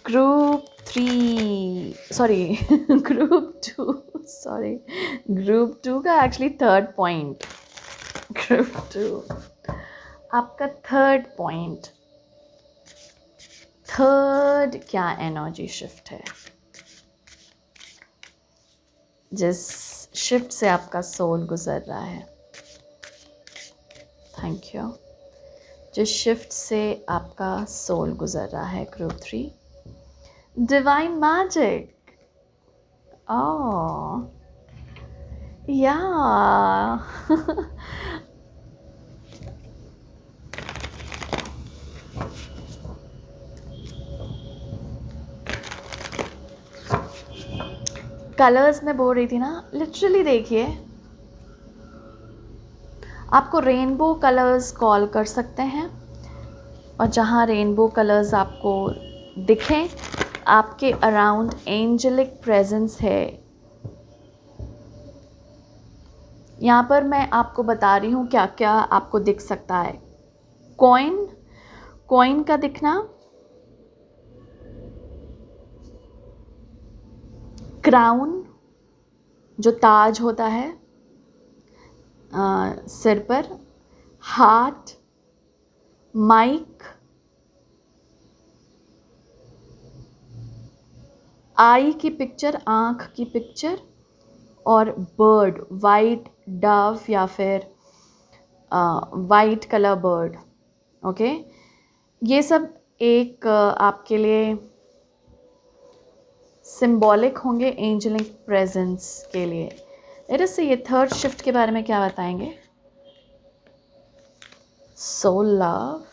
Group 3 sorry group 2 sorry group 2 का एक्चुअली थर्ड पॉइंट, ग्रुप 2 आपका थर्ड पॉइंट, थर्ड क्या एनर्जी शिफ्ट है जिस शिफ्ट से आपका सोल गुजर रहा है। Thank you. जिस शिफ्ट से आपका सोल गुजर रहा है ग्रुप 3, डिवाइन मैजिक। ओह या कलर्स में बोल रही थी ना, लिटरली देखिए, आपको रेनबो कलर्स कॉल कर सकते हैं। और जहाँ रेनबो कलर्स आपको दिखें, आपके अराउंड एंजेलिक प्रेजेंस है। यहाँ पर मैं आपको बता रही हूँ क्या क्या आपको दिख सकता है। कॉइन का दिखना, क्राउन जो ताज होता है सिर पर, हार्ट, माइक, आई की पिक्चर, आँख की पिक्चर, और बर्ड, वाइट डव या फिर वाइट कलर बर्ड। ओके, ये सब एक आपके लिए सिंबॉलिक होंगे एंजेलिक प्रेजेंस के लिए। लेट अस सी ये थर्ड शिफ्ट के बारे में क्या बताएंगे। सोल लव,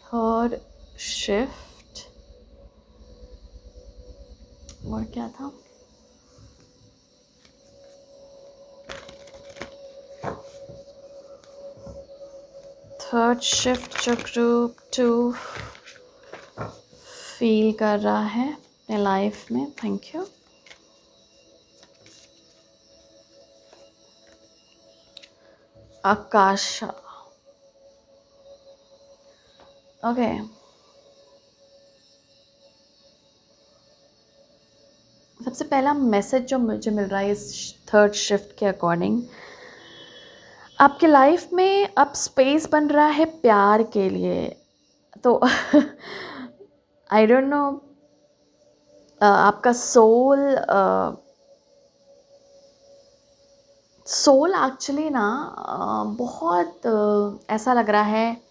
थर्ड शिफ्ट, और क्या था, थर्ड शिफ्ट जो ग्रुप 2 फील कर रहा है अपने लाइफ में। Thank you. आकाशा। ओके, सबसे पहला मैसेज जो मुझे मिल रहा है इस थर्ड शिफ्ट के अकॉर्डिंग, आपके लाइफ में अब स्पेस बन रहा है प्यार के लिए। तो आई डोंट नो, आपका सोल एक्चुअली ना बहुत ऐसा लग रहा है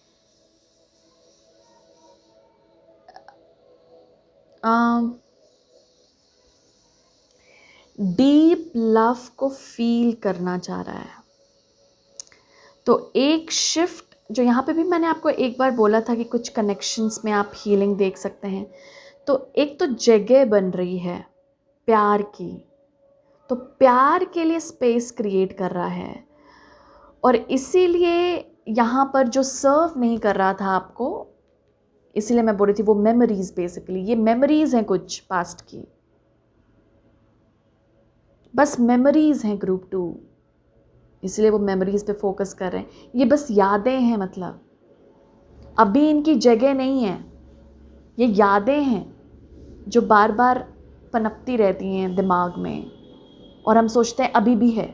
डीप लव को फील करना चाह रहा है। तो एक शिफ्ट जो यहाँ पे भी मैंने आपको एक बार बोला था कि कुछ कनेक्शंस में आप हीलिंग देख सकते हैं। तो एक तो जगह बन रही है प्यार की, तो प्यार के लिए स्पेस क्रिएट कर रहा है। और इसीलिए यहाँ पर जो सर्व नहीं कर रहा था आपको, इसीलिए मैं बोल रही थी वो मेमोरीज, बेसिकली ये मेमोरीज हैं कुछ पास्ट की, बस मेमोरीज हैं ग्रुप 2, इसलिए वो मेमोरीज पे फोकस कर रहे हैं। ये बस यादें हैं, मतलब अभी इनकी जगह नहीं है, ये यादें हैं जो बार बार पनपती रहती हैं दिमाग में और हम सोचते हैं अभी भी है,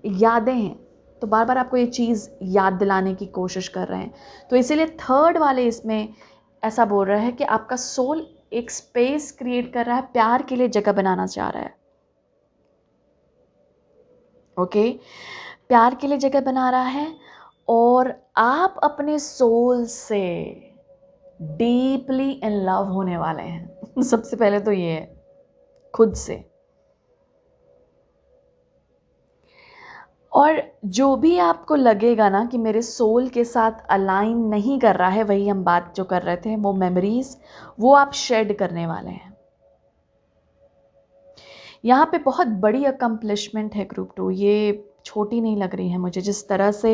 यादें हैं। तो बार बार आपको ये चीज़ याद दिलाने की कोशिश कर रहे हैं। तो इसीलिए थर्ड वाले इसमें ऐसा बोल रहा है कि आपका सोल एक स्पेस क्रिएट कर रहा है, प्यार के लिए जगह बनाना चाह रहा है। ओके, प्यार के लिए जगह बना रहा है और आप अपने सोल से डीपली इन लव होने वाले हैं। सबसे पहले तो ये है खुद से। और जो भी आपको लगेगा ना कि मेरे सोल के साथ अलाइन नहीं कर रहा है, वही हम बात जो कर रहे थे, वो मेमोरीज, वो आप शेड करने वाले हैं। यहाँ पे बहुत बड़ी अकम्पलिशमेंट है ग्रुप 2, ये छोटी नहीं लग रही है मुझे। जिस तरह से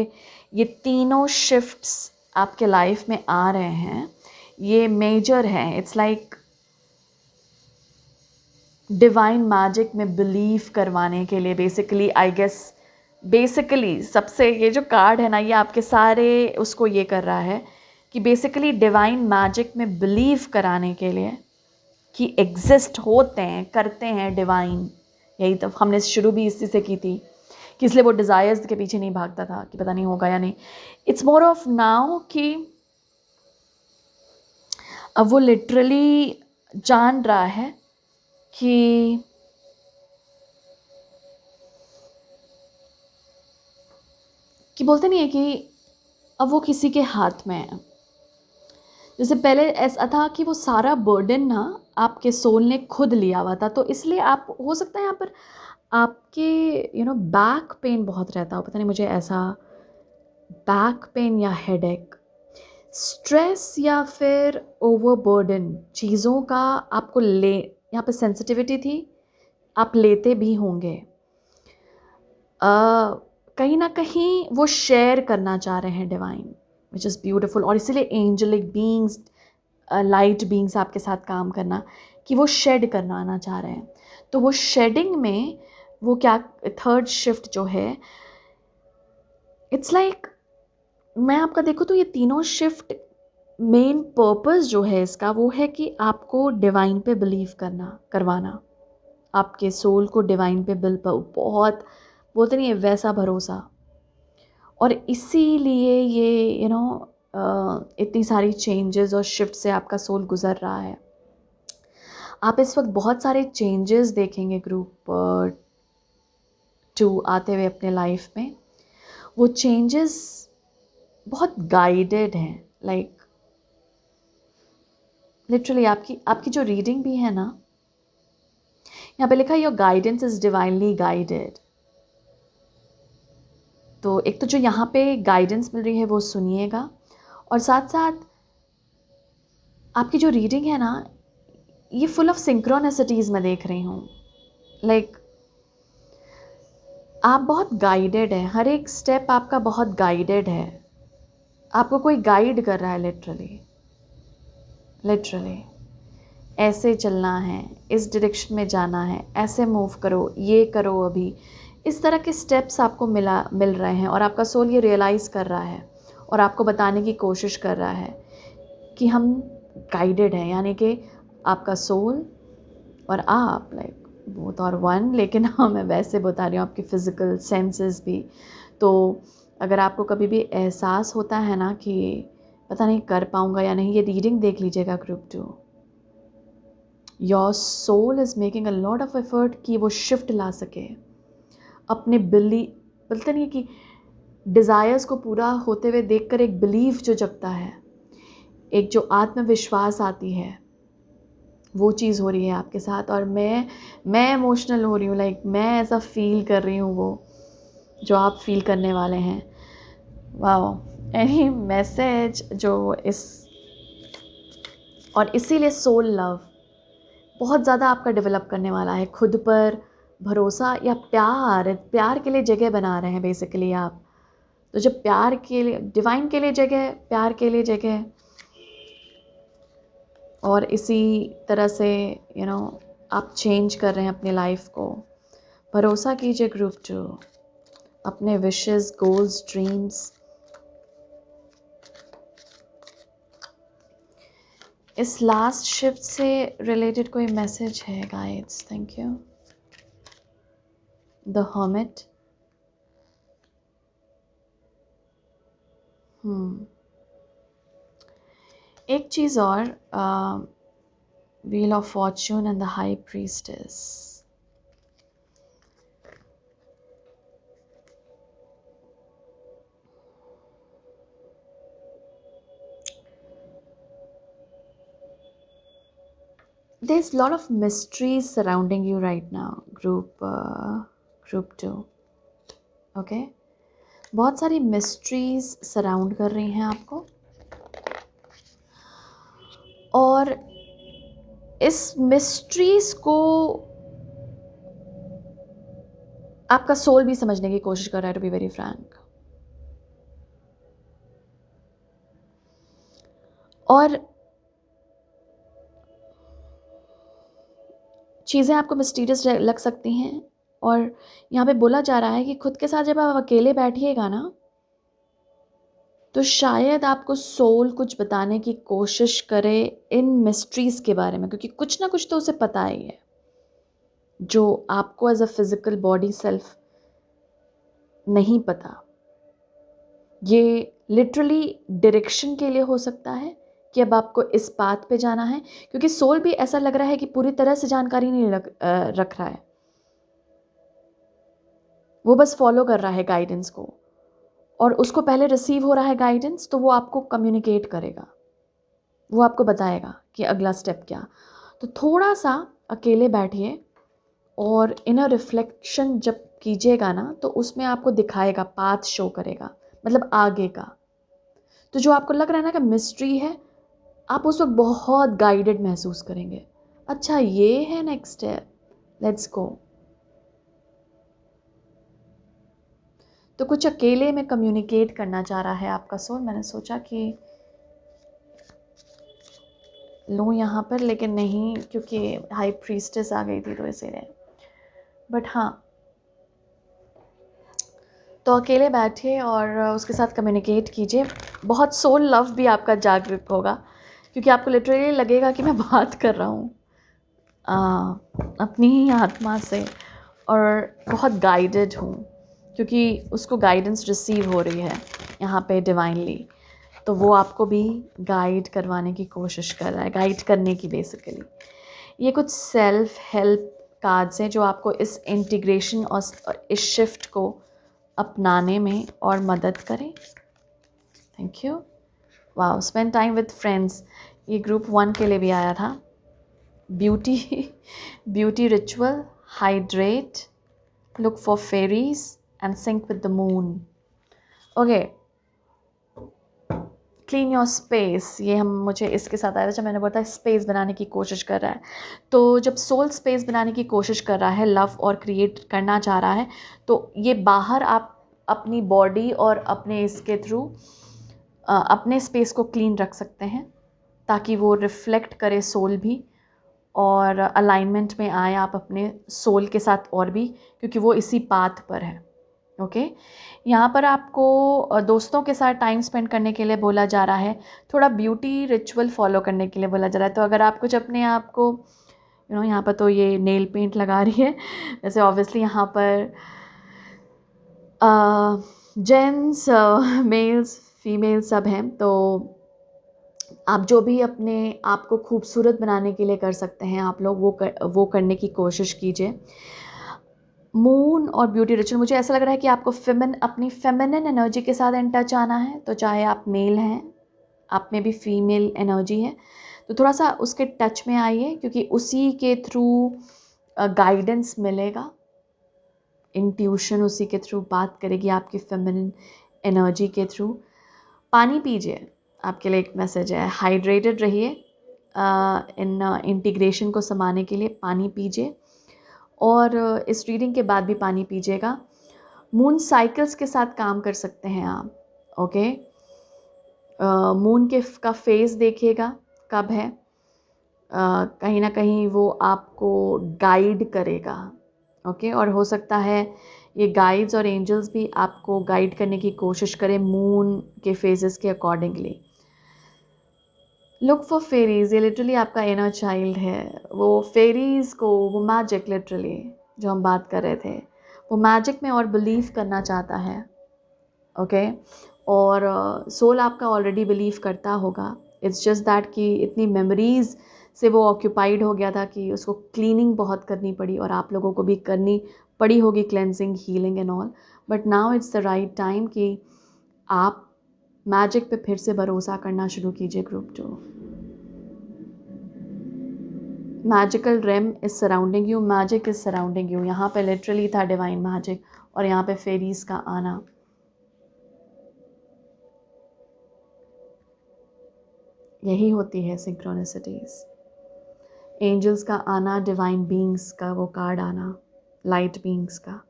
ये तीनों शिफ्ट्स आपके लाइफ में आ रहे हैं, ये मेजर है। इट्स लाइक डिवाइन मैजिक में बिलीव करवाने के लिए बेसिकली, आई गेस बेसिकली सबसे ये जो कार्ड है ना, ये आपके सारे उसको ये कर रहा है कि बेसिकली डिवाइन मैजिक में बिलीव कराने के लिए कि एग्जिस्ट होते हैं, करते हैं डिवाइन। यही तो हमने शुरू भी इसी से की थी कि इसलिए वो डिज़ायर्स के पीछे नहीं भागता था कि पता नहीं होगा या नहीं। इट्स मोर ऑफ नाउ कि अब वो लिटरली जान रहा है कि बोलते नहीं है कि अब वो किसी के हाथ में है। जैसे पहले ऐसा था कि वो सारा बर्डन ना आपके सोल ने खुद लिया हुआ था, तो इसलिए आप हो सकता है यहाँ पर आपके बैक पेन बहुत रहता हो, पता नहीं मुझे ऐसा, बैक पेन या हेडेक, स्ट्रेस या फिर ओवरबर्डन चीज़ों का आपको यहाँ पे सेंसिटिविटी थी, आप लेते भी होंगे। कहीं ना कहीं वो शेयर करना चाह रहे हैं डिवाइन, विच इज़ ब्यूटिफुल। और इसीलिए एंजलिक बीइंग्स, लाइट बीइंग्स आपके साथ काम करना, कि वो शेड करना आना चाह रहे हैं। तो वो शेडिंग में वो क्या, थर्ड शिफ्ट जो है, इट्स लाइक मैं आपका देखूँ तो ये तीनों शिफ्ट मेन पर्पस जो है इसका, वो है कि आपको डिवाइन पे बिलीव करवाना, आपके सोल को डिवाइन पे बहुत बोलते नहीं है वैसा भरोसा। और इसीलिए ये इतनी सारी चेंजेस और शिफ्ट से आपका सोल गुजर रहा है। आप इस वक्त बहुत सारे चेंजेस देखेंगे ग्रुप 2 आते हुए अपने लाइफ में। वो चेंजेस बहुत गाइडेड हैं, लाइक लिटरली आपकी जो रीडिंग भी है ना, यहाँ पे लिखा है your guidance is divinely guided. तो एक तो जो यहाँ पे गाइडेंस मिल रही है वो सुनिएगा, और साथ साथ आपकी जो रीडिंग है ना, ये फुल ऑफ सिंक्रोनिसिटीज़ मैं देख रही हूँ। लाइक आप बहुत गाइडेड है, हर एक स्टेप आपका बहुत गाइडेड है, आपको कोई गाइड कर रहा है लिटरली ऐसे चलना है, इस डायरेक्शन में जाना है, ऐसे मूव करो, ये करो, अभी इस तरह के स्टेप्स आपको मिल रहे हैं और आपका सोल ये रियलाइज़ कर रहा है और आपको बताने की कोशिश कर रहा है कि हम गाइडेड हैं, यानी कि आपका सोल और आप लाइक बोथ और वन। लेकिन हाँ, मैं वैसे बता रही हूँ आपकी फ़िज़िकल सेंसेस भी। तो अगर आपको कभी भी एहसास होता है ना कि पता नहीं कर पाऊँगा या नहीं, ये रीडिंग देख लीजिएगा group 2। Your soul is making a lot of effort कि वो शिफ्ट ला सके अपने बोलते नहीं कि डिज़ायर्स को पूरा होते हुए देखकर एक बिलीफ जो जगता है, एक जो आत्मविश्वास आती है, वो चीज़ हो रही है आपके साथ। और मैं इमोशनल हो रही हूँ, लाइक मैं ऐसा फील कर रही हूँ वो जो आप फील करने वाले हैं। वाओ, एनी मैसेज जो और इसीलिए सोल लव बहुत ज़्यादा आपका डेवलप करने वाला है। खुद पर भरोसा या प्यार के लिए जगह बना रहे हैं बेसिकली आप। तो जब प्यार के लिए, डिवाइन के लिए जगह, प्यार के लिए जगह, और इसी तरह से आप चेंज कर रहे हैं अपनी लाइफ को। भरोसा कीजिए ग्रुप 2, अपने विशेस, गोल्स, ड्रीम्स। इस लास्ट शिफ्ट से रिलेटेड कोई मैसेज है guides? Thank you. The hermit. एक चीज़ और, wheel of Fortune and the high priestess. There's a lot of mysteries surrounding you right now, group 2. Okay, बहुत सारी mysteries surround कर रही हैं आपको, और इस mysteries को आपका सोल भी समझने की कोशिश कर रहा है, टू बी वेरी फ्रैंक। और चीज़ें आपको मिस्टीरियस लग सकती हैं, और यहाँ पे बोला जा रहा है कि खुद के साथ जब आप अकेले बैठिएगा ना, तो शायद आपको सोल कुछ बताने की कोशिश करे इन मिस्ट्रीज के बारे में, क्योंकि कुछ ना कुछ तो उसे पता ही है जो आपको as a physical body self नहीं पता। ये लिटरली डायरेक्शन के लिए हो सकता है कि अब आपको इस पाथ पे जाना है, क्योंकि सोल भी ऐसा लग रहा है कि पूरी तरह से जानकारी नहीं रख रहा है, वो बस फॉलो कर रहा है गाइडेंस को, और उसको पहले रिसीव हो रहा है गाइडेंस, तो वो आपको कम्युनिकेट करेगा, वो आपको बताएगा कि अगला स्टेप क्या। तो थोड़ा सा अकेले बैठिए और इनर रिफ्लेक्शन जब कीजिएगा ना, तो उसमें आपको दिखाएगा, पाथ शो करेगा, मतलब आगे का। तो जो आपको लग रहा है ना कि मिस्ट्री है, आप उस वक्त बहुत गाइडेड महसूस करेंगे। अच्छा, ये है नेक्स्ट स्टेप, लेट्स गो। तो कुछ अकेले में कम्युनिकेट करना चाह रहा है आपका सोल। मैंने सोचा कि लूँ यहाँ पर, लेकिन नहीं, क्योंकि हाई प्रीस्टेस आ गई थी तो इसीलिए। बट हाँ, तो अकेले बैठिए और उसके साथ कम्युनिकेट कीजिए। बहुत सोल लव भी आपका जागृत होगा, क्योंकि आपको लिटरली लगेगा कि मैं बात कर रहा हूँ अपनी ही आत्मा से, और बहुत गाइडेड हूँ, क्योंकि उसको गाइडेंस रिसीव हो रही है यहाँ पे डिवाइनली। तो वो आपको भी गाइड करवाने की कोशिश कर रहा है, गाइड करने की बेसिकली। ये कुछ सेल्फ हेल्प कार्ड्स हैं जो आपको इस इंटीग्रेशन और इस शिफ्ट को अपनाने में और मदद करें। Thank you. Wow, spend time with friends, ये ग्रुप 1 के लिए भी आया था। Beauty ritual, hydrate, look for fairies and sync with the moon. Okay, clean your space, ये मुझे इसके साथ आया था जब मैंने बोला स्पेस बनाने की कोशिश कर रहा है। तो जब सोल स्पेस बनाने की कोशिश कर रहा है, लव और क्रिएट करना चाह रहा है, तो ये बाहर आप अपनी बॉडी और अपने इसके थ्रू अपने स्पेस को क्लीन रख सकते हैं, ताकि वो रिफ्लेक्ट करे सोल भी, और अलाइनमेंट में आए आप अपने सोल के साथ और भी, क्योंकि वो इसी पाथ पर है। ओके यहाँ पर आपको दोस्तों के साथ टाइम स्पेंड करने के लिए बोला जा रहा है, थोड़ा ब्यूटी रिचुअल फॉलो करने के लिए बोला जा रहा है। तो अगर आप कुछ अपने आप को यहाँ पर तो ये नेल पेंट लगा रही है, वैसे ऑब्वियसली यहाँ पर जेंट्स मेल्स फीमेल सब हैं, तो आप जो भी अपने आप को खूबसूरत बनाने के लिए कर सकते हैं आप लोग वो करने की कोशिश कीजिए। मून और ब्यूटी रिचुअल, मुझे ऐसा लग रहा है कि आपको अपनी फेमिनिन एनर्जी के साथ इन टच आना है। तो चाहे आप मेल हैं, आप में भी फीमेल एनर्जी है, तो थोड़ा सा उसके टच में आइए, क्योंकि उसी के थ्रू गाइडेंस मिलेगा। इंट्यूशन उसी के थ्रू बात करेगी आपकी फेमिनिन एनर्जी के थ्रू। पानी पीजिए, आपके लिए एक मैसेज है, हाइड्रेटेड रहिए। इन इंटीग्रेशन को समाने के लिए पानी पीजिए, और इस रीडिंग के बाद भी पानी पीजिएगा। मून साइकिल्स के साथ काम कर सकते हैं आप। ओके मून का फेज देखिएगा कब है, कहीं ना कहीं वो आपको गाइड करेगा। ओके और हो सकता है ये गाइड्स और एंजल्स भी आपको गाइड करने की कोशिश करें मून के फेजेस के अकॉर्डिंगली। लुक फॉर फेरीज, ये लिटरली आपका इनर चाइल्ड है। वो फेरीज को, वो मैजिक लिटरली जो हम बात कर रहे थे, वो मैजिक में और बिलीव करना चाहता है। ओके और सोल आपका ऑलरेडी बिलीव करता होगा। इट्स जस्ट दैट कि इतनी मेमोरीज से वो ऑक्यूपाइड हो गया था कि उसको क्लीनिंग बहुत करनी पड़ी, और आप लोगों को भी करनी पड़ी होगी cleansing, healing and all. But now it's the right time कि आप मैजिक पे फिर से भरोसा करना शुरू कीजिए। Group 2, magical realm is surrounding you, magic is surrounding you. यहाँ पे लिटरली था डिवाइन मैजिक, और यहाँ पे फेरीज का आना। यही होती है सिंक्रोनिसिटीज, एंजल्स का आना, डिवाइन बीइंग्स का वो कार्ड आना, लाइट बीइंग्स का,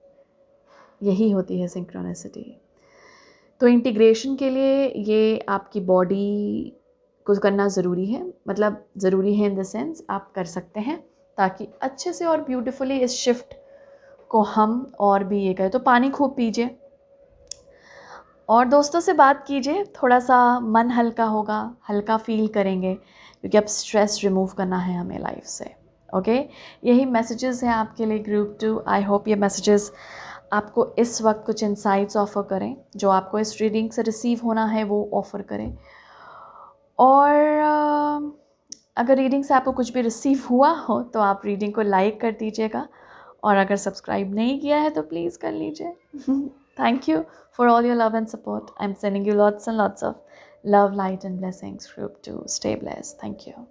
यही होती है सिंक्रोनिसिटी। तो इंटीग्रेशन के लिए ये आपकी बॉडी को करना ज़रूरी है, मतलब ज़रूरी है इन द सेंस आप कर सकते हैं, ताकि अच्छे से और ब्यूटीफुली इस शिफ्ट को हम और भी ये करें। तो पानी खूब पीजिए और दोस्तों से बात कीजिए, थोड़ा सा मन हल्का होगा, हल्का फील करेंगे, क्योंकि अब स्ट्रेस रिमूव करना है हमें लाइफ से। ओके यही मैसेजेस हैं आपके लिए ग्रुप 2। आई होप ये मैसेजेस आपको इस वक्त कुछ इंसाइट्स ऑफर करें, जो आपको इस रीडिंग से रिसीव होना है वो ऑफर करें। और अगर रीडिंग से आपको कुछ भी रिसीव हुआ हो तो आप रीडिंग को लाइक कर दीजिएगा, और अगर सब्सक्राइब नहीं किया है तो प्लीज़ कर लीजिए। Thank you for all your love and support. I'm sending you lots and lots of love, light and blessings. Group 2. Stay blessed. Thank you.